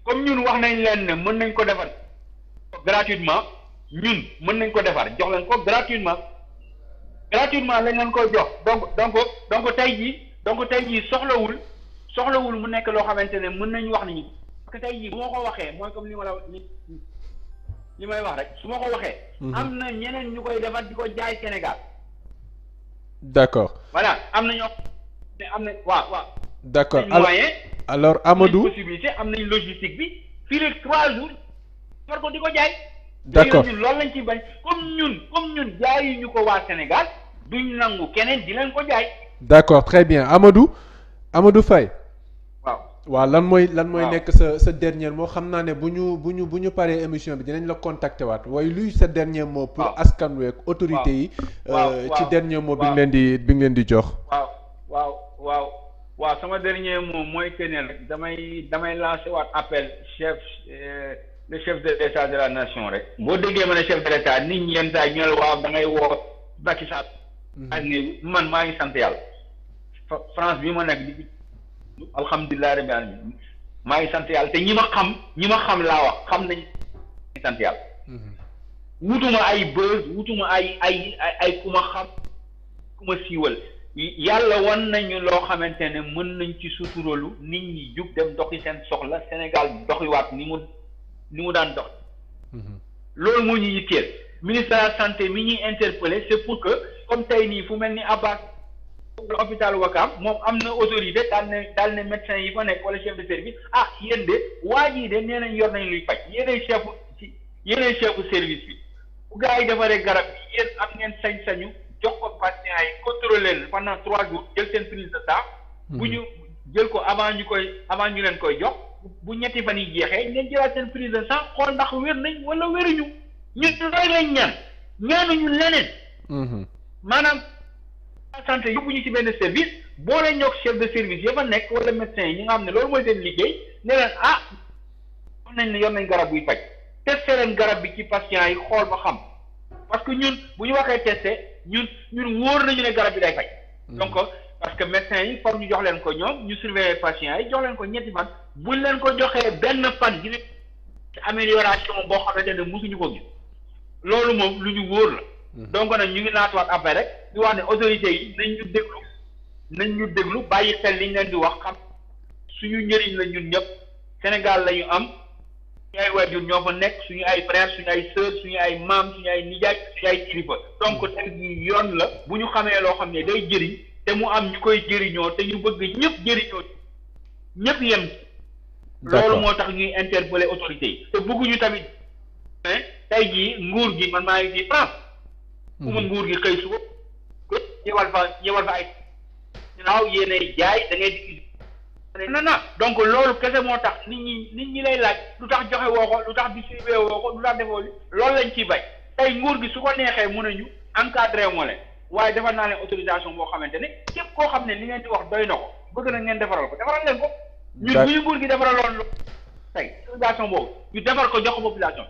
comme ñun wax nañ leen ne mën nañ ko defar gratuitement ñun mën nañ ko defar jox leen ko gratuitement lañ leen koy jox donc tey jii soxlawul mu nekk loo xamante ne mën nañu wax ni parce que tey jii bu ma ko waxee mooy comme li may wax rek su ma ko waxee. am na ñeneen ñu koy defar di ko jaay Sénégal. d'accord voilà am na ñoo am na waaw. d'accord moyen alors Amadou possibilité am nañ logistique bi fii rek 3 jours war ko di ko jaay. d'accord ñun loolu lañ ciy bañ comme ñun jaayi ñu ko waa Sénégal duñ nangu keneen di leen ko jaay. d'accord très bien Amadou Faye. waaw lan mooy nekk sa dernier mot xam naa ne bu ñu paree émission bi dinañ la contacter waat waaye luy sa dernier mot pour askan wi ak autorité yi ci dernier mot bi nga leen di jox waaw sama dernier mot mooy que ne rek damay lancer waat appel le chef de l'État de la nation rek boo déggee ma ne chef de l'État nit ñi yenn saa ñu ne waaw da ngay woo Macky Sall man maa ngi sant yàlla France bi ma nekk di alhamdulilah rabbil alamin maa ngi sant yàlla te ñi ma xam laa wax xam nañ sant yàlla wutuma ay buzz wutuma ay ku ma xam ku ma siiwal yàlla wan nañu loo xamante ne mën nañ ci suturalu nit ñi jug dem doxi seen soxla Sénégal doxiwaat ni mu daan dox loolu moo ñu yitteel ministre de la santé mi ñuy interpellé c'est pour que comme tey nii fu mel ni Abbas hôpital Ouakam moom am na autorité daal ne médecin yi fa nekk wala chef de service yéen de waa jii de nee nañ yor nañ luy faj yéenay chefu service bi bu gars yi defaree garab yi yéen am ngeen sañ-sañu jox ko patient yi contrôler leen pendant 3 jours jël seen prise de sang bu ñu jël ko avant ñu leen koy jox bu ñetti fan yi jeexee ngeen jëlaat seen prise de sang xool ndax wér nañ wala wéruñu ñun looy lañ ñaanuñu leneen maanaam santé yóbbu ñu ci benn service boo leen ñoog chef de service ya fa nekk wala médecin yi ñi nga xam ne loolu mooy seen liggéey ne leen xam nañ ne yor nañ garab buy faj testé leen garab bi ci patient yi xool ba xam parce que ñun bu ñu waxee testé ñun wóor nañu ne garab bi day faj donc parce que médecin yi foog ñu jox leen ko ñoom ñu surveiller patient yi jox leen ko ñetti fan buñ leen ko joxee benn fan dina amélioration boo xamante ne mosuñu ko gis loolu moom lu ñu wóor la donc nag ñu ngi naatuwaat après rek di wax ne autorités yi nañ ñu déglu bàyyi xel liñ leen di wax xam suñu njëriñ la ñun ñëpp Sénégal la ñu am suñu ay waajur ñoo fa nekk suñu ay frères suñu ay sœurs suñu ay maam suñu ay nijaay suñu ay kilifa donc tey jii yoon la bu ñu xamee loo xam ne day jëriñ te mu am ñu koy jëriñoo te ñu bëgg ñëpp jëriñoo ñëpp yem loolu moo tax ñuy interpeller autorités yi te bëgguñu tamit tey jii nguur gi man maa ngi ci France fu ma nguur gi xëy suba ñëwal fa ay naaw yéenay jaay da ngay di non donc loolu kese moo tax nit ñi lay laaj lu tax joxe woo ko lu tax distribué woo ko lu tax defoo li loolu lañ ciy bay tey nguur gi su ko neexee mën nañu encadré moo leen waaye defal naa leen autorisation boo xamante ne képp koo xam ne li ngeen di wax doy na ko bëgg na ngeen defaral leen ko ñun bu ñu nguur gi defaraloon loolu tey autorisation boobu ñu defar ko jox ko population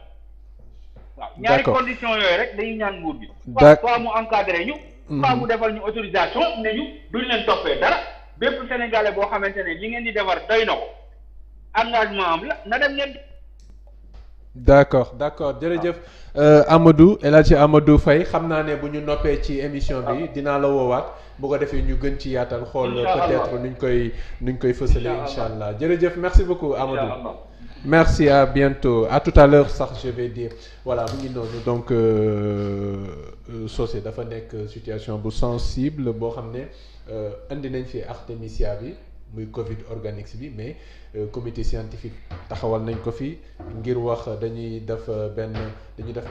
waaw ñaari condition yooyu rek dañuy ñaan nguur gi soit mu encadré ñu soit mu defal ñu autorisation ne ñu duñ leen toppee dara bépp sénégalais boo xamante ne li ngeen di defar doy na ko engagement am la na dem ngeen d'accord jërëjëf Amadou El Hadji Amadou Faye xam naa ne bu ñu noppee ci émission bi dinaa la woowaat bu ko defee ñu gën ci yaatal xool peut-être nuñ koy fësalee incha allah jërëjëf merci beaucoup Amadou merci à bientôt à tout à l'heure sax je vais dire voilà mu ngi noonu donc Socé dafa nekk situation bu sensible boo xam ne indi nañ fi artémisia bi muy Covid organique bi mais comité scientifique taxawal nañ ko fi ngir wax dañuy def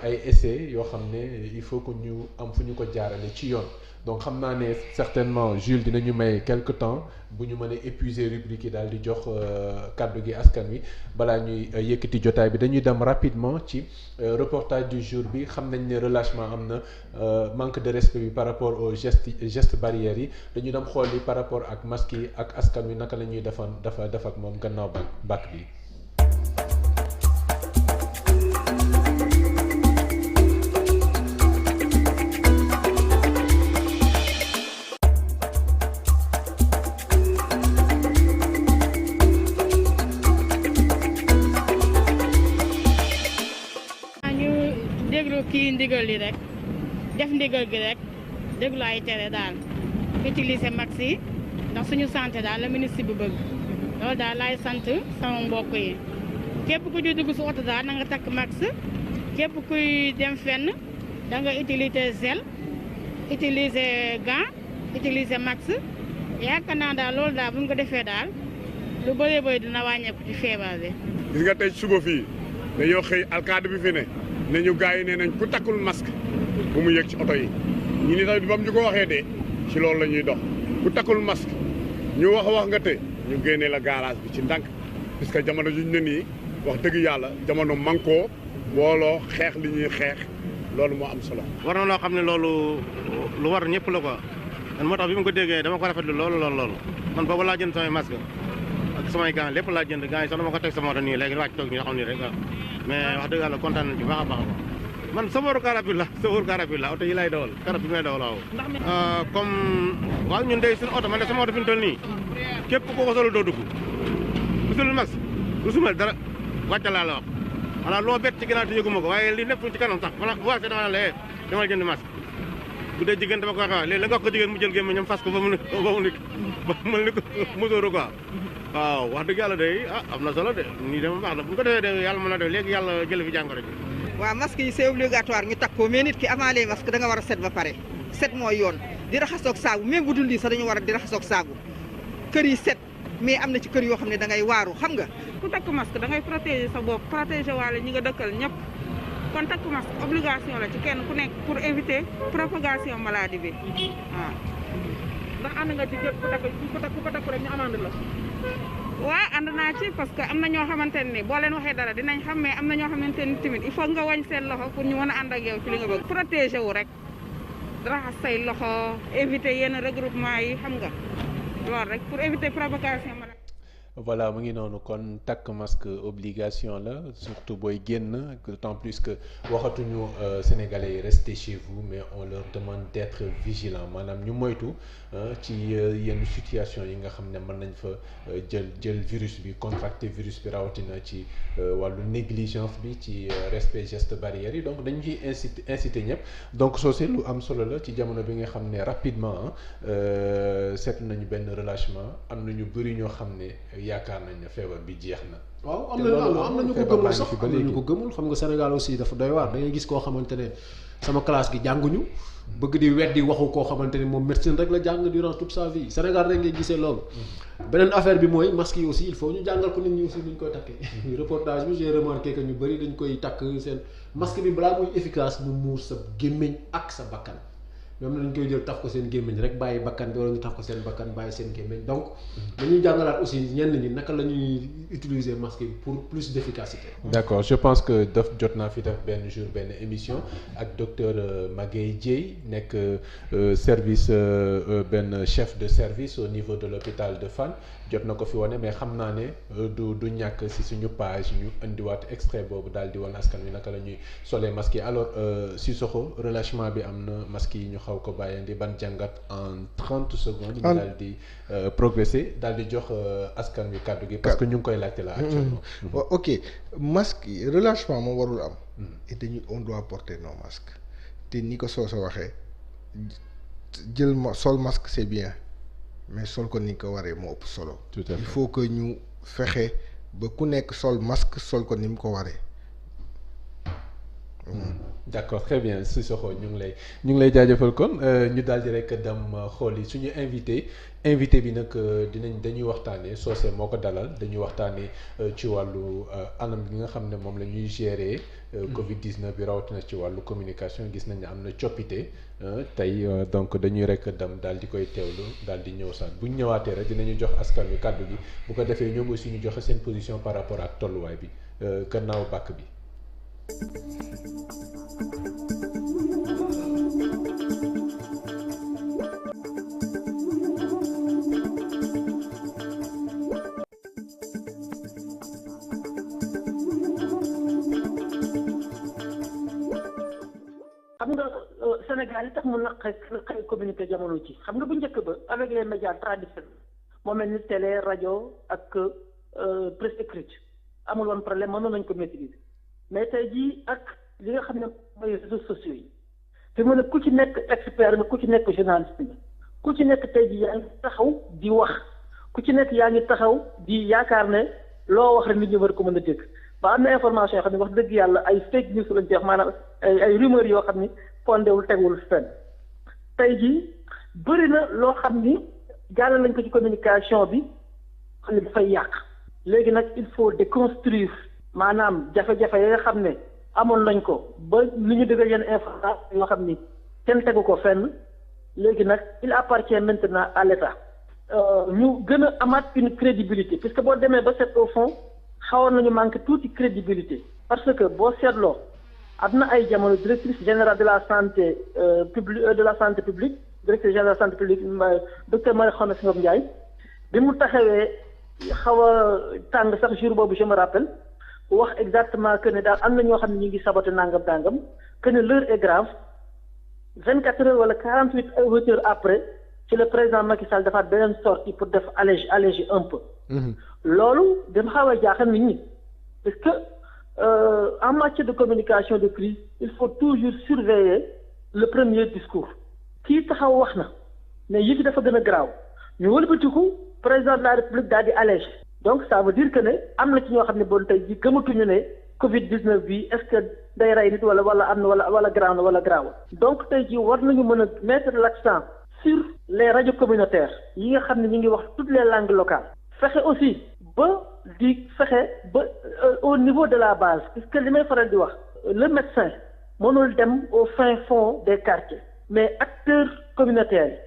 ay essais yoo xam ne il faut que ñu am fu ñu ko jaarale ci yoon donc xam naa ne certainement Jules dinañu may quelque temps bu ñu mën a épuiser rubrique yi daal di jox kàddu gi askan wi balaa ñuy yëkkati jotaay bi dañuy dem rapidement ci reportage du jour bi xam nañ ne relâchement am na manque de respect bi par rapport aux gestes barrières yi dañuy dem xool yi par rapport ak masque yi ak askan wi naka la ñuy def ak moom gannaaw bac bi. kii ndigal li rek def ndigal gi rek déglu ay tere daal utiliser max yi ndax suñu santé daal la ministre bi bëgg loolu daal laay sant sama mbokk yi képp ku ci dugg su oto daal na nga takk max képp kuy dem fenn da nga utiliser gel utiliser gant utiliser max yaakaar naa daal loolu daal bu ñu ko defee daal lu bëree bëri dina wàññeeku ci feebar bi. gis nga tey suba fii dañoo xëy alkaati bi fi ne ñu gars yi nee nañ ku takkul masque bu mu yëg ci oto yi ñu ni tamit ba mu ñu ko waxee de ci loolu la ñuy dox ku takkul masque ñu wax nga te ñu génnee la garage bi ci ndànk parce que jamono juñ ne nii wax dëgg yàlla jamono mankoo booloo xeex li ñuy xeex loolu moo am solo. war na loo xam ne loolu lu war ñëpp la quoi man moo tax bi ma ko déggee dama ko rafetlu loolu man boobu laa jënd samay masque ak samay gants lépp laa jënd gants yi sax dama ko teg sama oto nii léegi wàcc toog nii xam nii rek mais wax dëgg yàlla kontaan nañ ci baax a baax man sofooru carapide la oto yi lay dawal carapide bi may dawal waaw. comme waaw ñun de suñu oto man de sama oto fi mu toll nii képp koo ko solo doo dugg bu sulul max du sumal dara wàcca laa la wax voilà loo bett ci ginnaaw te yëguma ko waaye li nekk ci kanam sax voilà bu wàccee dama la dama jënd masque bu dee jigéen dama ko waxee léegi la nga wax ko jigéen mu jël gémmiñ ñoom fas ko ba mu ni ko musóoru quoi waaw wax dëgg yàlla day am na solo de nii dama baax na bu ko defee de yàlla mën na def léegi yàlla jële fi jàngoro ji. waaw masque yi c'est obligatoire ñu takk ko mais nit ki avant les masques da nga war a set ba pare set mooy yoon di raxasoog saabu même bu dul lii sax dañu war a di raxasoog saabu kër yi set mais am na ci kër yoo xam ne da ngay waaru xam nga. ku takk masque da ngay protéger sa bopp protéger waale ñi nga dëkkal ñëpp kon takk masque obligation la ci kenn ku nekk pour éviter propagation maladie bi waaw. ndax ànd nga ci képp ku ko takk rek ñu amande la. waaw ànd naa ci parce que am na ñoo xamante ne boo leen waxee dara dinañ xam mais am na ñoo xamante ni tamit il faut nga wañ seen loxo pour ñu mën a ànd ak yow ci li nga bëgg. protéger wu rek raxas say loxo éviter yenn regroupement yi xam nga loolu rek pour éviter propagation maladie. voilà mu ngi noonu kon takk masque obligation la surtout booy génn d'autant plus que waxatuñu sénégalais yi restez chez vous mais on leur demande d'être vigilant maanaam ñu moytu ci yenn situation yi nga xam ne mën nañ fa jël virus bi contracter virus bi rawatina ci wàllu négligence bi ci respect geste barrières yi donc dañu ciy inciter ñëpp donc Socé lu am solo la ci jamono bi nga xam ne rapidement seetlu nañu benn relâchement am na ñu bëri ñoo xam ne yaakaar nañ ne feebar bi jeex na. waaw am na ñu ko gëmul sax am na ñu ko gëmul xam nga Sénégal aussi dafa doy waar da ngay gis koo xamante ne sama classe gi jànguñu bëgg di weddi waxu koo xamante ne moom médecine rek la jàng durant toute sa vie Sénégal rek ngay gisee loolu. beneen affaire bi mooy masque yi aussi il faut ñu jàngal ko nit ñi aussi nuñ koy takkee. reportage bi j'ai remarqué que ñu bëri dañ koy takk seen masque bi balaa muy efficace mu muur sa gémmiñ ak sa bakkan ñoom dañ koy jël taf ko seen gémmiñ rek bàyyi bakkan bi wala ñu taf ko seen bakkan bàyyi seen gémmiñ donc dañuy jàngalaat aussi ñenn ñi naka la ñuy utiliser masque bi pour plus d'efficacité. D'accord, je pense que jot naa fi def benn jour benn émission ak docteur Magueye Dieye nekk service benn chef de service au niveau de l'hôpital de Fann jot na ko fi wane mais xam naa ne du ñàkk ci suñu page ñu indiwaat extrait boobu daal di wan askan wi naka la ñuy solee masque yi alors Sissoko relâchement bi am na masque yi ñu xaw ko bàyyandi ban jàngat en 30 secondes. ñu daal di progresser daal di jox askan wi kàddu gi. parce que ñu ngi koy laajte la actuellement. ok masque yi relâchement moom warul am. et dañu on doit porter nos masques te ni ko soo waxee jël sol masque c'est bien. mais sol ko ni ko waree moo ëpp solo. tout à fait il faut que ñu fexe ba ku nekk sol masque sol ko ni mu ko waree. D'accord, très bien Sissoko ñu ngi lay jaajëfal kon ñu daal di rek dem xool yi suñu invité bi nag dañuy waxtaanee Socé moo ko dalal dañuy waxtaanee ci wàllu anam bi nga xam ne moom la ñuy gérer. Covid-19 bi rawatina ci wàllu communication gis nañ ne am na coppite tey donc dañuy rek dem daal di koy teewlu daal di ñëw sax bu ñu ñëwaatee rek dinañu jox askan wi kàddu gi bu ko defee ñoom aussi ñu joxe seen position par rapport ak tolluwaay bi gannaaw bàkk bi. xam nga Sénégal yi tax mu naqay communiqué jamono ci xam nga bu njëkk ba avec les médias traditionnels moo mel ni télé rajo ak presse écrite amul woon problème mënoon nañ ko maîtriser mais tey jii ak li nga xam ne mooy réseaux sociaux yi fi mu ne ku ci nekk expert nga ku ci nekk journaliste nga ku ci nekk tey jii yaa ngi taxaw di wax ku ci nekk yaa ngi taxaw di yaakaar ne loo wax rek nit ñi war ko mën a dégg ba am na information yoo xam ne wax dëgg yàlla ay fake news lañ ci wax maanaam ay rumeurs yoo xam ni fondewul tegul fenn tey jii bëri na loo xam ni jàllale lañ ko ci communication bi xam ne dafay yàq léegi nag il faut déconstruire maanaam jafe-jafe yi nga xam ne amoon nañ ko ba li ñu dëggal yenn information yoo xam ni kenn tegu ko fenn léegi nag il appartient maintenant à l'État ñu gën a amaat une crédibilité puisque boo demee ba seet au fond xawoon nañu manqué tuuti crédibilité parce que boo seetloo am na ay jamono directrice générale de la santé publique directrice générale de la santé publique docteur Marie Khemesse Ngom Ndiaye bi mu taxawee xaw a tàng sax jour boobu je me rappelle wax exactement que ne daal am na ñoo xam ne ñu ngi saboté nangam que ne l'heure est grave 24 heures wala 48 heures après ci le président Macky Sall defaat beneen sortie pour def alléger un peu. loolu dama xaw a jaaxal nit ñi parce que en matière de communication de crise il faut toujours surveiller le premier discours kii taxaw wax na mais yi fi dafa gën a garaaw ñu wëlbatiku président de la république daal di allégé donc ça veut dire que ne am na ci ñoo xam ne bon tey ji gëmatuñu ne Covid 19 bi est-ce que day rey nit wala am na wala garaaw na wala garaaw donc tey ji war nañu mën a mettre l'accent sur les radios communautaires yi nga xam ne ñu ngi wax toutes les langues locales fexe aussi ba di fexe ba au niveau de la base puisque li may faral di wax le médecin mënul dem au fin fond des quartiers mais acteurs communautaires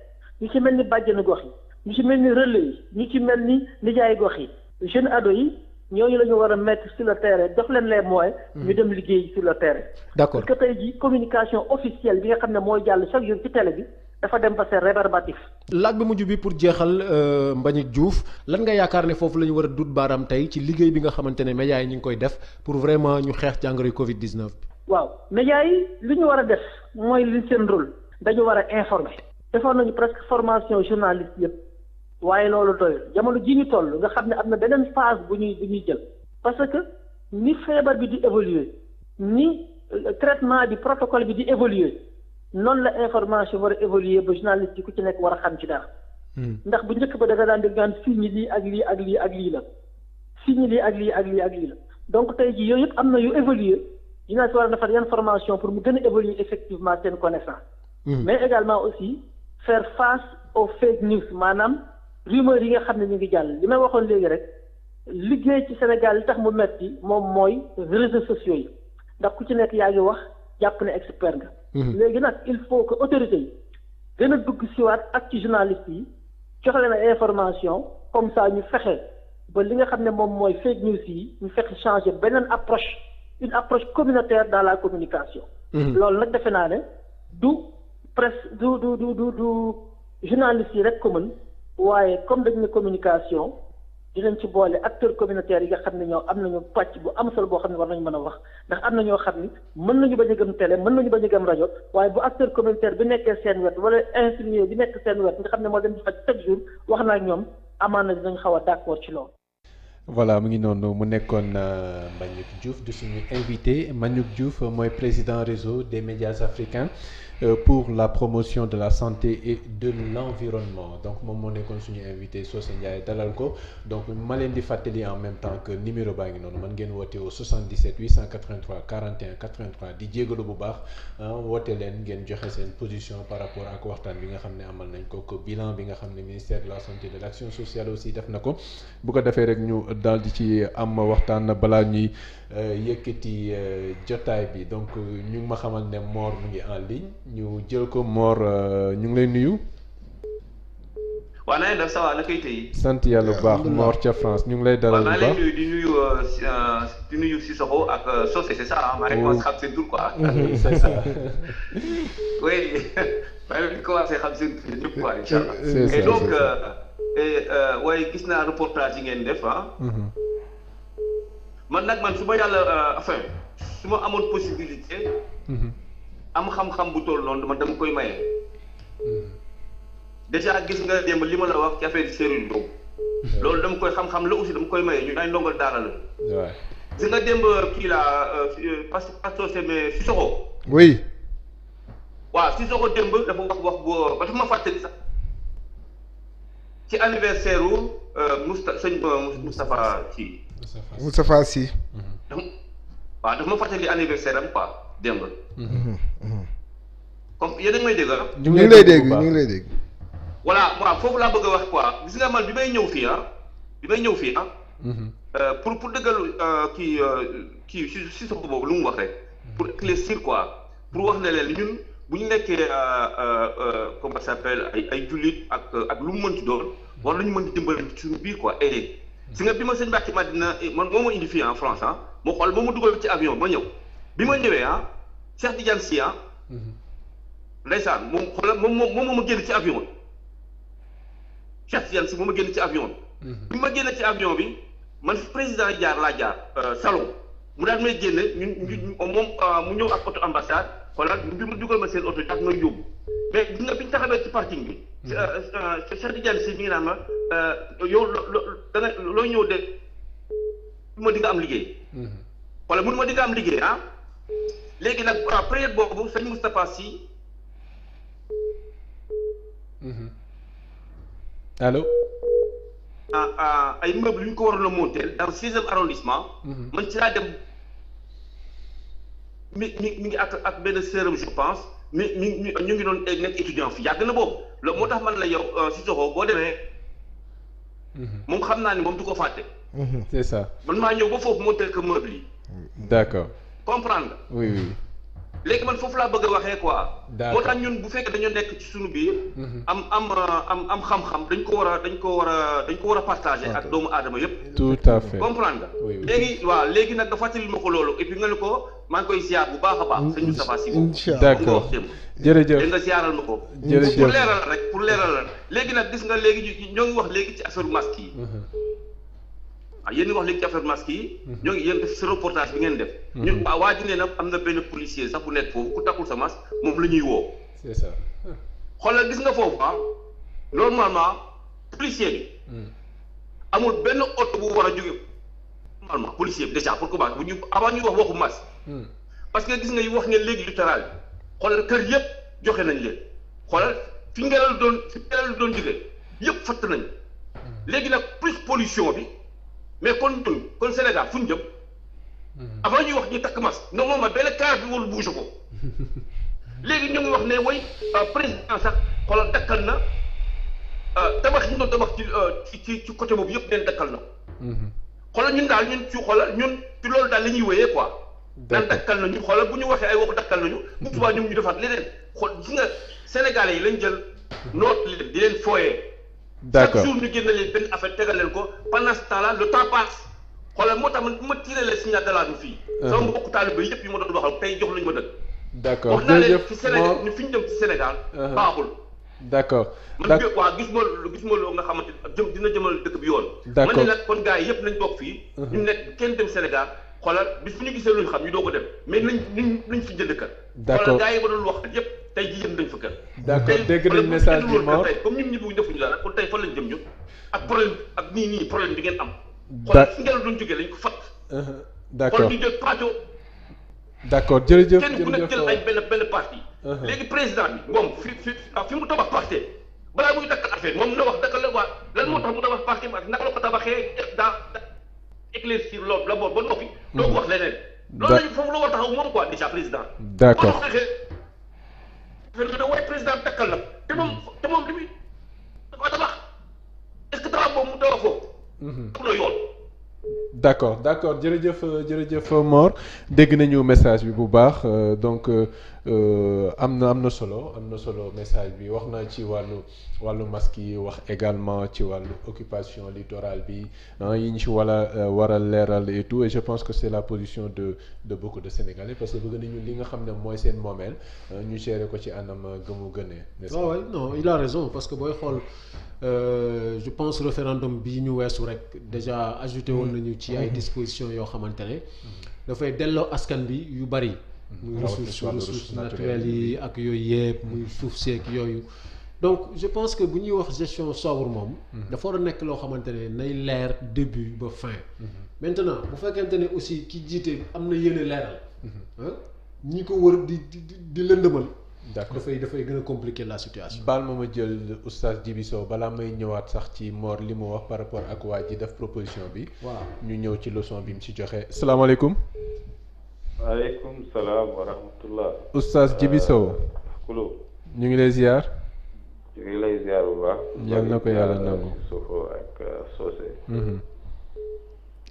yi ñu ci mel ni bàjjenu gox yi ñu ci mel ni relais yi ñu ci mel ni nijaay gox yi jeunes ados yi ñooñu la ñu war a mettre sur le terrain jox leen les moyens. ñu dem liggéey sur le terrain. d'accord parce que tey jii communication officielle bi nga xam ne mooy jàll chaque jour ci télé bi dafa dem ba c'est rébarbatif. laaj bi mujj bi pour jeexal Mbagnick Diouf lan nga yaakaar ne foofu la ñu war a dut baaraam tey ci liggéey bi nga xamante ne médias yi ñu ngi koy def pour vraiment ñu xeex jàngoro Covid 19 bi. waaw médias yi li ñu war a def mooy li seen rôle dañu war a informer. defoon nañu presque formation journaliste yëpp. waaye loolu doyul jamono ji ñu toll nga xam ne am na beneen phase bu ñuy jël parce que ni feebar bi di évoluer ni traitement bi protocole bi di évoluer noonu la information war a évoluer ba journaliste yi ku ci nekk war a xam ci dara. ndax bu njëkk ba da nga daan dégg naan signe lii ak lii ak lii ak lii la signe lii ak lii ak lii ak lii la donc tey jii yooyu yëpp am na yu évoluer journaliste war a defar yan formation pour mu gën a évoluer effectivement seen connaissance. mais également aussi faire face aux fake news maanaam. rumeur yi nga xam ne ñu ngi jàll li may waxoon léegi rek liggéey ci Sénégal li tax mu metti moom mooy réseaux sociaux yi ndax ku ci nekk yaa ngi wax jàpp ne expert nga. léegi nag il faut que autorités yi gën a dugg siwaat ak ci journaliste yi jox leen ay information comme ça ñu fexe ba li nga xam ne moom mooy fake news yi ñu fexe changer beneen approche une approche communautaire dans la communication. loolu nag defe naa ne du presse du journaliste yi rek ko mën waaye comme dañ ne communication dinañ ci boole acteurs communautaires yi nga xam ne ñoo am nañu pàcc bu am solo boo xam ne war nañu mën a wax ndax am na ñoo xam ni mën nañu bañ a gëm télé mën nañu bañ a gëm rajo waaye bu acteur communautaire bi nekkee seen wet wala infirmier bi nekk seen wet nga xam ne moo leen di faj chaque jour wax naa ak ñoom amaan na dinañ xaw a d'accord ci loolu. voilà mu ngi noonu mu nekkoon Mbagnick Diouf di suñu invité Mbagnick Diouf mooy président réseau des médias africains pour la promotion de la santé et de l'environnement donc moom moo nekkoon suñu invité Socé Ndiaye dalal ko donc ma leen di fàttali en même temps que numéro baa ngi noonu mën ngeen woote au 77 883 41 83 di jégalu bu baax woote leen ngeen joxe seen position par rapport ak waxtaan bi nga xam ne amal nañ ko bilan bi nga xam ne ministère de la santé et de l'action sociale aussi def na ko bu ko defee rek ñu daal di ci am waxtaan balaa ñuy yëkkati jotaay bi donc ñu ngi ma xamal ne Mor mu ngi en ligne ñu jël ko Mor ñu ngi lay nuyu. waaw na ngeen def ça va naka tey. sant yàlla bu baax Mor ca France ñu ngi lay dalal bu baax. waaw maa ngi lay nuyu di nuyu Sissoko ak Socé c'est ça ah. maa ngi commencé xam seen tur quoi. c'est ça. oui maa ngi commencé xam seen tur ñëpp quoi incha allah. c'est ça et donc waaye gis naa reportage yi ngeen def ah. man nag su ma yàlla enfin su ma amoon possibilité. am xam-xam bu toll noonu man dama koy maye. déjà gis nga démb li ma la wax ci affaire Serigne Ndiob. loolu dama koy xam-xam la aussi dama koy maye ñu ay ndongal daara la. waaw gis nga démb kii la parce que pasteur Seme Sissoko. oui. waaw Sissoko démb dafa wax boo ba dafa ma fàttali sax ci anniversaire u Moustapha Sy. Moustapha Sy. waaw dafa ma fàttali anniversaire am quoi démb. comme yéen a ngi may dégg ah. ñu ngi lay dégg ñu ngi lay dégg. voilà waaw foofu laa bëgg a wax quoi gis nga man bi may ñëw fii pour dëggal kii si soxla boobu lu mu wax rek. pour éclaircir quoi pour wax ne leen ñun bu ñu nekkee comment ça s'appelle ay jullit ak lu mu mënti doon war nañu mën di dimbali suñu biir quoi et si nga bi ma sëñ Mbacke Madina man moo ma indi fii en France ah moo xool moo ma dugal ci avion ma ñëw bi ma ñëwee ah Cheikh Tidiane Sy ah. ndeysaan moom xoolal moom ma génn ci avion bi Cheikh Tidiane Sy moom ma génn ci avion bi. bi ma génn ci avion bi man fi président yi laa jaar salon mu daal may génne moom mu ñëw ak auto ambassade xoolal bi mu dugal ma seen auto ak may yóbbu mais bi ñu taxawee ci parking bi. Cheikh Tidiane Sy mi ngi naan ma yow loo ñëw de mun ma di nga am liggéey. xoolal mun ma di nga am liggéey ah léegi nag période boobu sëñ Moustapha Sy. allo. ay meubles yu ñu ko waroon a monter dans le 6e arrondissement. man ci laa dem mi ngi ak benn sœuram je pense ñu ngi doon nekk étudiant fi yàgg na boobu loolu moo tax man la yow Sissoko boo demee. moom xam naa ni moom du ko fàtte. c'est ça. man maa ñëw ba foofu monter que meubles yi. d'accord. comprendre nga. oui. léegi man foofu laa bëgg a waxee quoi. d'accord moo tax ñun bu fekkee dañoo nekk ci suñu biir. am xam-xam dañ ko war a partager ak doomu aadama yépp. tout à fait comprendre nga. oui. léegi nag nga fàttali ma ko loolu et puis nga ne ko maa ngi koy ziar bu baax a baax. sëñ Moustapha Sy boobu. d'accord jërëjëf dégg nga ziaral ma ko. jërëjëf pour leeral léegi nag gis nga léegi ñoo ngi wax léegi ci affaire masque yi. yéen wax léegi ci affaire masque yi. ñoo ngi yéen def si reportage bi ngeen def. ñun waa ji nee na am na benn policier sax bu nekk foofu ku takkul sa masque moom la ñuy woo. c'est ça. xoolal gis nga foofu normalement policier bi. amul benn oto bu war a jóge normalement policier bi déjà pour commencer bu ñu avant ñuy wax waxu masque. parce que gis nga wax ngeen léegi littoral bi xoolal kër yëpp joxe nañ leen xoolal fi ngelaw doon jóge yëpp fatt nañ léegi nag plus pollution bi. mais kon Sénégal fu ñu jëm avant ñuy wax ñu takk masque normalement benn cas bi warul bouger ko léegi ñu ngi wax ne way président sax xoolal dakkal na tabax ñu doon tabax ci côté boobu yëpp neen dakkal na xoolal ñun daal ñun ci loolu daal la ñuy wéyee quoi naan dakkal nañu xoolal bu ñu waxee ay waxu dakkal nañu bu subaa ñoom ñu defaat leneen xool gis nga Sénégalais yi lañ jël noot leen di leen fooyee. d'accord chaque jour ñu génne leen benn affaire tegal leen ko pendant ce temps là le temps passe xoolal moo tax man bu ma tiré le signal d'alarme fii. sama mbokku taalibe yëpp yi ma doon waxal tey jox lañu ma dëgg. d'accord wax naa leen ci Sénégal fi ñu jëm ci Sénégal. baaxul. d'accord man bi waaw gis ma loo nga xamante jëm dina jëmal dëkk bi yoon. d'accord man ne nag kon gars yi yëpp nañ toog fii. ñu nekk kenn dem Sénégal xoolal bis fu ñu gisee luñ xam ñu doo ko dem mais nañ fi jënd kër. d'accord xoolal gars yi ma doon wax yëpp tey jii yënd nañ fa kër. d'accord dégg nañ message bi Mor tey comme ñun ñi bu defuñu dara kon tey fan lañ jëm ñu ak problème ak nii problème bi ngeen am. xoolal fi ngeen doon jógee lañ ko fat. d'accord xool ñu jël pàccoo. d'accord jërëjëf kenn ku nekk jël ay benn parti. léegi président bi moom fi mu tabax parti balaa muy dakkal affaire moom na wax dakkal la waa lan moo tax mu tabax parti ak naka la ko tabaxee daa éclaircir loolu la ba noppi. doo ko wax leneen. loolu lañu foofu la war taxaw moom quoi déjà président. d'accord boo waxee affaire bi da waaye président dakkal la te moom li muy dafa tabax est-ce que tabax boobu mu tabax foofu. am na yoon. d'accord jërëjëf Mor dégg nañu message bi bu baax donc am na solo message bi wax na ci wàllu masque yi wax également ci wàllu occupation littorale bi yi ñu ci war a leeral et tout et je pense que c'est la position de beaucoup de Sénégalais parce que bëgg nañu li nga xam ne mooy seen moomeel ñu gérer ko ci anam gëmu gënee. waaw waaw non il a raison parce que booy xool je pense référendum bii ñu weesu rek déjà ajouté woon nañu ci ay dispositions yoo xamante ne dafay delloo askan bi yu bari. muy ressources naturelles yi ak yooyu yëpp muy suuf seeg yooyu. donc je pense que bu ñuy wax gestion sobre moom. dafa war a nekk loo xamante ne nay leer début ba fin. maintenant bu fekkente ne aussi ki jiite am na yéene leeral. ñi ko wër di lëndëmal. d'accord dafay gën a compliquer la situation. baal ma jël oustaz Djibi Sow balaa may ñëwaat sax ci Mor li mu wax par rapport ak waa ji def proposition bi. waaw ñu ñëw ci leçon bi mu ci joxe. salaamaaleykum. waaleykum salaam wa rahmatullah. oustaz Djibi Sow. Kulo. ñu ngi lay ziar. ñu ngi lay ziar bu baax. yal na ko yàlla nangu. Sofo ak Socé.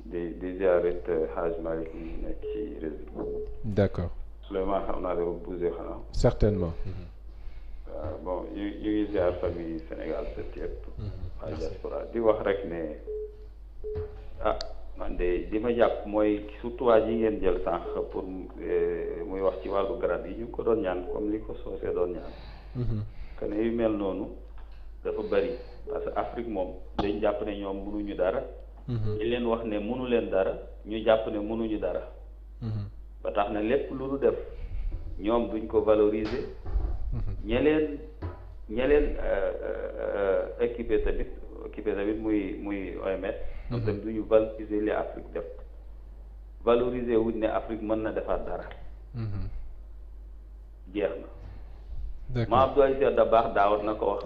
di ziar it Hadj Malick mi nekk ci réseau. d'accord. Souleymane xam naa dafa bougé xanaa. certainement. bon ñu ngi ziar famille Sénégal set yëpp. waa diaspora di wax rek ne man de li ma jàpp mooy surtout waa ji ngeen jël sànq pour muy wax ci wàllu garab yi ñu ko doon ñaan comme li ko soosee doon ñaan. que ne yu mel noonu dafa bari parce que Afrique moom dañ jàpp ne ñoom mënuñu dara. ñi leen wax ne mënu leen dara ñu jàpp ne mënuñu dara. ba tax na lépp lu nu def ñoom duñ ko valoriser ñeleen équipé tamit muy OMS ñoom tamit duñu valoriser li Afrique def valoriser wuñ ne Afrique mën na defaat dara jeex na ma Abdou Aziz Dabakh daawoon na ko wax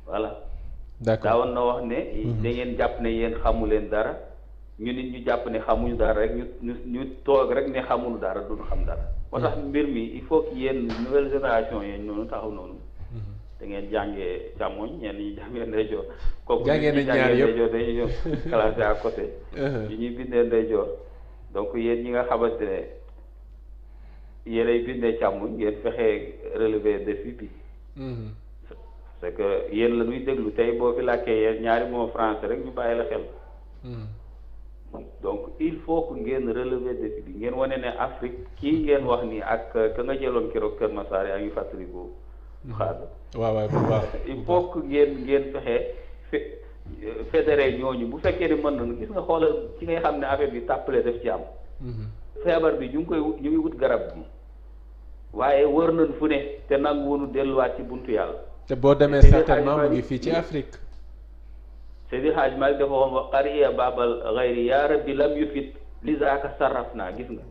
voilà daawoon na wax ne da ngeen jàpp ne yéen xamu leen dara ñu nit ñu jàpp ne xamuñu dara rek ñu toog rek ne xamuñu dara duñu xam dara moo tax mbir mi il faut que yéen nouvelle génération yéen noonu taxaw noonu da ngeen jàngee càmmoñ ñenn ñi jàngee ndeyjoor kooku jàngee nañ ñaar yëpp ndeyjoor dañuy ñëw classé à côté yi ñuy bindee ndeyjoor donc yéen ñi nga xamante ne yéenay bindee càmmoñ ngeen fexee relever défi bi c'est que yéen la ñuy déglu tey boo fi làkkee yéen ñaari moo français rek ñu bàyyi la xel donc il faut que ngeen relever défi bi ngeen wane ne Afrique kii ngeen wax nii ak ka nga jëloon keroog Kër Massar yaa ngi fàttaliku xaar waaw bu baax il faut que ngeen fexe fédéré ñooñu bu fekkee ne mën nañu gis nga xoolal ci ngay xam ne affaire bi tàppale def ci am feebar bi ñu ngi wut garab bi waaye wër nañ fu ne te nanguwunu delluwaat ci buntu yàlla te boo demee certainement mu ngi fii ci Afrique Seydi Hadj Malick dafa woon wa qariya babal ghayri yaa rabbi lam yufit li zaaka sarraf naa gis nga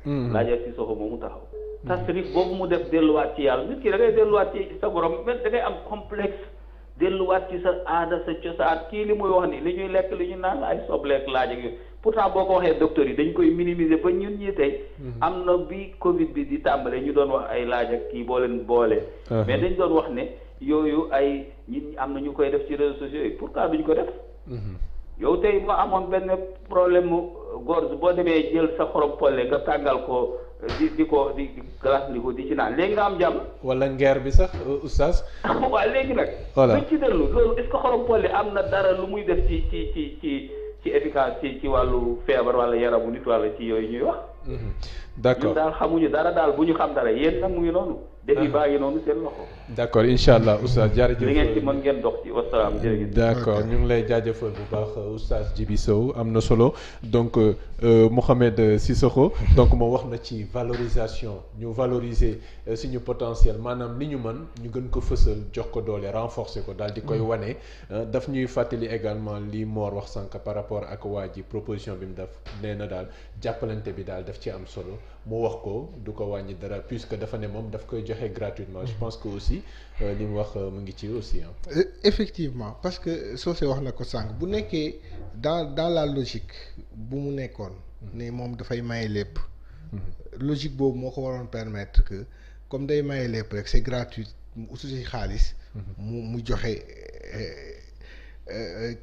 laajal si soxo moomu taxaw tasrif boobu mu def delluwaat ci yàlla nit ki da ngay delluwaat ci sa borom mais da ngay am complexe delluwaat ci sa aada sa cosaan kii li muy wax ni li ñuy lekk li ñu naan ay sobleek laaj ak yooyu pourtant boo ko waxee docteur yi dañ koy minimiser ba ñun ñi tey am na bi Covid bi di tàmbale ñu doon wax ay laaj ak kii boo leen boole mais dañ doon wax ne yooyu ay nit am na ñu koy def ci réseaux sociaux yi pourquoi duñ ko def yow tey ma amoon benn problème mu gorge boo demee jël sa xorom polle nga tàngal ko di glace ko di ci naan léegi nga am jàmm. wala ngeer bi sax oustaz. waaw léegi nag. voilà luñ ci dellu loolu est-ce que xorom polli am na dara lu muy def ci efficace ci wàllu feebar wala yaramu nit wala ci yooyu ñuy wax. d'accord ñun daal xamuñu dara daal bu ñu xam dara yéen nag mu ngi noonu. defi baa ngi noonu seen loxo. d'accord incha allah oustaz jërëjëf. li ngeen ci mën ngeen dox ci wasalaam jërëjëf. d'accord ñu ngi lay jaajëfal bu baax oustaz Djibi Sow am na solo donc Mouhamed Cissokho donc moo wax na ci valorisation ñu valoriser suñu potentiel maanaam li ñu mën ñu gën ko fësal jox ko doole renforcer ko daal di koy wane daf ñuy fàttali également li Mor wax sànq par rapport ak waa ji proposition bi mu def nee na daal jàppalante bi daal daf ci am solo mu wax ko du ko wàññi dara puisque dafa ne moom daf koy joxe gratuitement je pense que aussi li mu wax mu ngi ci aussi effectivement parce que Socé wax na ko sànq bu nekkee dans la logique bu mu nekkoon ne moom dafay maye lépp logique boobu moo ko waroon permettre que comme day maye lépp rek c'est gratuit mu utu ci xaalis mu joxe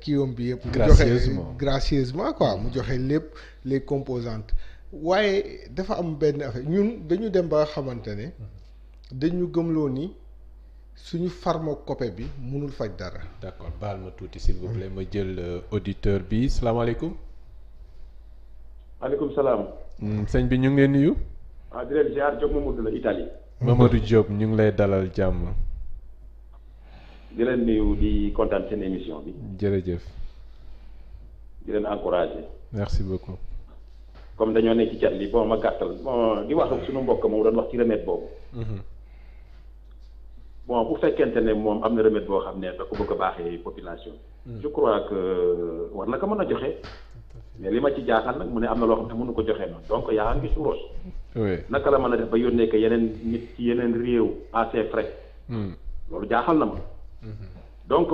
kiiwam bi yëpp mu joxe gracieusement quoi mu joxe lépp les composantes waaye dafa am benn affaire ñun dañu dem ba xamante ne dañu gëmloo ni suñu pharmacopée bi mënul faj dara. d'accord baal ma tuuti s'il vous plaît ma jël auditeur bi salaamaaleykum. maaleykum salaam. sëñ bi ñu ngi leen nuyu. di leen ziar Diop Mamadou la Italie. Mamadou Diop ñu ngi lay dalal jàmm. di leen nuyu di kontaan seen émission bi. jërëjëf. di leen encourager. merci beaucoup. comme dañoo nekk ci cat li bon ma gàttal bon di wax ak suñu mbokk moom doon wax ci remède boobu. bon bu fekkente ne moom am na remède boo xam ne da ko bëgg a baaxee population. je crois que war na ko mën a joxe. mais li ma ci jaaxal nag mu ne am na loo xam ne mënu ko joxe noonu donc yaa ngi su roos. naka la mën a def ba yónnee ko yeneen nit ci yeneen réew à ses frais. loolu jaaxal na ma. donc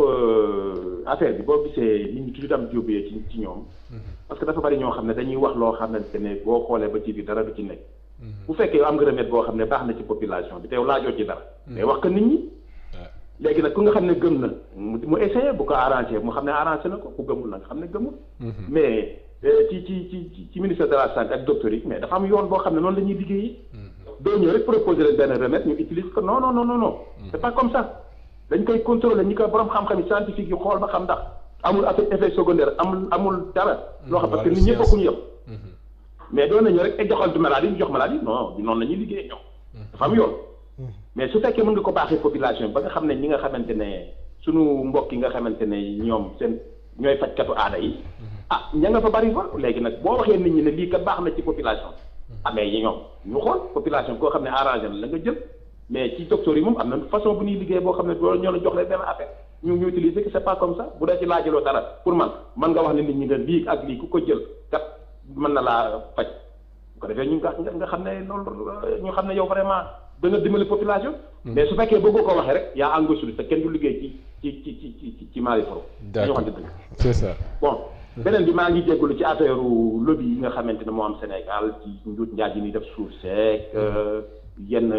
affaire bi boo gisee nit ñi toujours am jóobee ci ñoom. parce que dafa bari ñoo xam ne dañuy wax loo xamante ne boo xoolee ba ci biir dara du ci nekk. bu fekkee yow am nga remède boo xam ne baax na ci population bi te yow laajoo ci dara. mais wax ko nit ñi. léegi nag ku nga xam ne gëm na mu essayé bu ko arrangé mu xam ne arrangé na ko ku gëmul na nga xam ne gëmul. mais ci ministère de la santé ak docteur yi mais dafa am yoon boo xam ne noonu la ñuy liggéeyee. doo ñëw rek proposer leen benn remède ñu utilise ko non non non non c'est pas comme ça. dañ koy contrôler ñi ko borom xam-xam yi scientifique yi xool ba xam ndax amul effet secondaire amul dara. loo xam parce que nit ñëpp bokkuñu yëpp. mais doon nañu rek joxal du maladie ñu jox maladie non noonu la ñuy liggéey ñoom. dafa am yoon. mais su fekkee mën nga ko baaxee population ba nga xam ne ñi nga xamante ne sunu mbokk yi nga xamante ne ñoom seen ñooy fajkatu aada yi. ña nga fa bari fa léegi nag boo waxee nit ñi ne lii kat baax na ci population. mais yi ñoom ñu xool population koo xam ne arrangé na la nga jël. mais ci docteur yi moom am na façon bu ñuy liggéey boo xam ne loolu ñoo la jox leen benn affaire ñu utiliser que c'est pas comme ça bu dee ci laajaloo dara pour man nga wax ne nit ñi nga lii ak lii ku ko jël kat mën na laa faj bu ko defee ñu nga xam ne loolu ñu xam ne yow vraiment da nga dimbali population. mais su fekkee bëggoo ko waxee rek yaa engagé te kenn du liggéey ci Mali Foro. d'accord c'est ça. bon beneen bi maa ngi jégalu ci affaire lobby yi nga xamante ne moo am Sénégal ci njuut njaaj yi ñuy def suuf seek yenn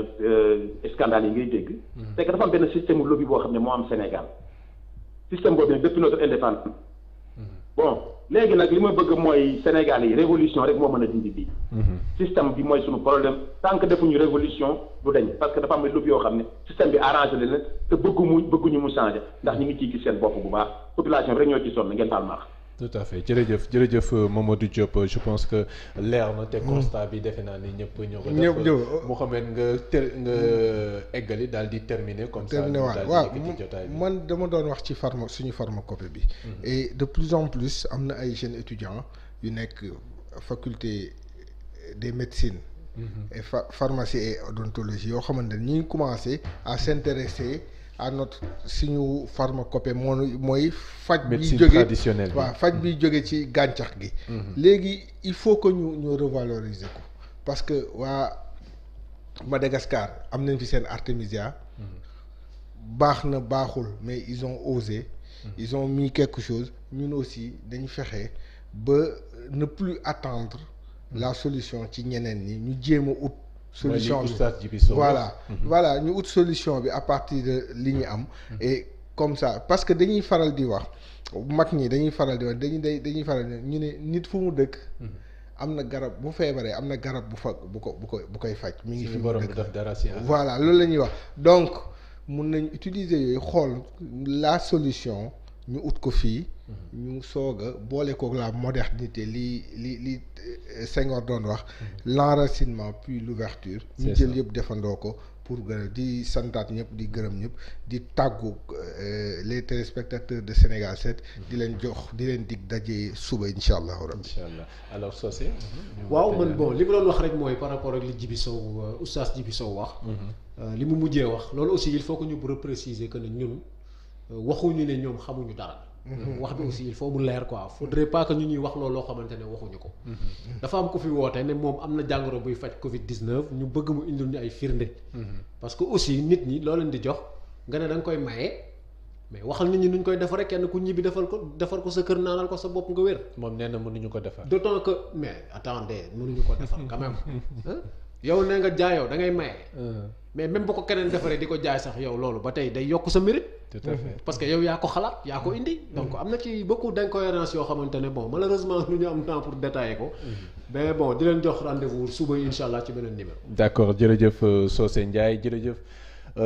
scandale yi ngay dégg. c'est que dafa am benn système lobby boo xam ne moo am Sénégal système boobu nag depuis notre indépendance. bon léegi nag li ma bëgg mooy Sénégal yi révolution rek moo mën a dindi bii. système bi mooy suñu problème tant que defuñu révolution du dañ parce que dafa am lobby yoo xam ne système bi arrangé leen te bëgguñu mu changé ndax ñu ngi ciy gis seen bopp bu baax population bi rek ñoo ci sonn ngeen baal maax. tout à fait jërëjëf Mamadou Diop je pense que leer na te constat bi defe naa ni ñëpp ñoo ko def Mouhamed nga eggali daal di terminer comme ça waaw man dama doon wax ci suñu pharmacopée bi et de plus en plus am na ay jeunes étudiants yu nekk faculté des médecines et pharmacie et odontologie yoo xamante ne ñu ngi commencé à s'intéresser à notre suñu pharmacopée mooy faj bi jóge waaw faj bi jóge ci gàncax gi léegi il faut que ñu revaloriser ko parce que waa Madagascar am nañ fi seen artémisia baax na baaxul mais ils ont osé ils ont mis quelque chose ñun aussi dañu fexe ba ne plus attendre la solution ci ñeneen ñi ñu jéem a ut solution bi voilà ñu ut solution bi à partir de li ñu am et comme ça parce que dañuy faral di wax mag ñi dañuy faral di wax dañuy faral di ñu ne nit fu mu dëkk am na garab bu feebaree am na garab bu koy faj. mi ngi fi borom def dara si voilà loolu la ñuy wax donc mun nañ utiliser yooyu xool la solution ñu ut ko fii. ñu soog a boole kook la modernité li Senghor doon wax. l'enracinement puis l'ouverture ñu jël yëpp defandoo ko. pour di santaat ñëpp di gërëm ñëpp di tàggu les téléspectateurs de Sénégal 7 di leen dig daje suba incha allah. incha allah alors Socé. waaw man bon li ma doon wax rek mooy par rapport ak li Djibi Sow oustaz Djibi Sow wax. li mu mujjee wax loolu aussi il faut que ñu repréciser que ne ñun waxuñu ne ñoom xamuñu dara. wax bi aussi il faut mu leer quoi faudrait pas que ñu ñuy wax looloo xamante ne waxuñu ko. dafa am ko fi woote ne moom am na jàngoro buy faj Covid 19 ñu bëgg mu indil ñu ay firnde. parce que aussi nit ñi loo leen di jox nga ne da nga koy maye mais waxal nit ñi nuñ koy defaree kenn ku ñibbi defar ko sa kër naanal ko sa bopp nga wér. moom nee na mënuñu ko defar. d'autant que mais attendez mënuñu ko defar quand même. yow nee nga jaayoo da ngay maye. mais même bu ko keneen defaree di ko jaay sax yow loolu ba tey day yokk sa mérite. tout à fait parce que yow yaa ko xalaat yaa ko indi. donc am na ci beaucoup d'incohérences yoo xamante ne bon malheureusement lu ñu am temps pour détailler ko. mais bon di leen jox rendez-vous suba incha allah ci beneen numéro. d'accord jërëjëf Socé Ndiaye jërëjëf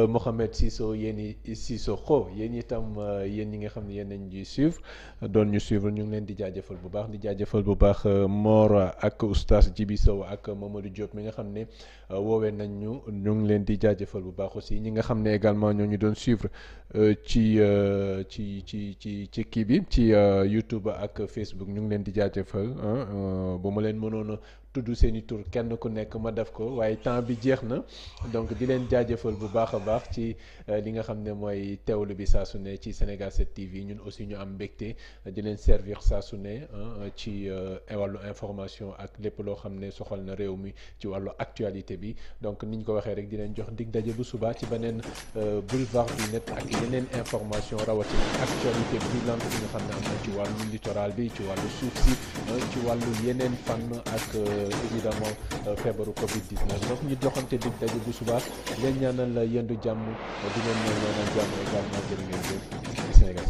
Mohamed Cissokho yéen itam yéen ñi nga xam ne yéen nañ ñuy suivre doon ñu suivre ñu ngi leen di jaajëfal bu baax di jaajëfal bu baax Mor ak oustaz Djibi Sow ak Mamadou Diop mi nga xam ne woowee nañ ñu ngi leen di jaajëfal bu baax aussi ñi nga xam ne également ñoo ñu doon suivre ci kii bi ci YouTube ak Facebook ñu ngi leen di jaajëfal bu ma leen mënoon a tudd seeni tur kenn ku nekk ma def ko waaye temps bi jeex na donc di leen jaajëfal bu baax a baax ci li nga xam ne mooy teewlu bi saa su ne ci Sénégal 7 TV ñun aussi ñu am mbégte di leen servir saa su ne ci wàllu information ak lépp loo xam ne soxal na réew mi ci wàllu actualité bi donc niñ ko waxee rek di leen jox dig daje bu subaa ci beneen boulevard du net ak yeneen information rawatina actualité brûlante bi nga xam ne am na ci wàllu littoral bi ci wàllu suuf si ci wàllu yeneen fànn ak évidemment feebaru Covid 19 donc ñu joxante dig daje bu subaa leen ñaanal yendu jàmm di leen ñaanal jàmm également jërë ngeen jëf ci Sénégal.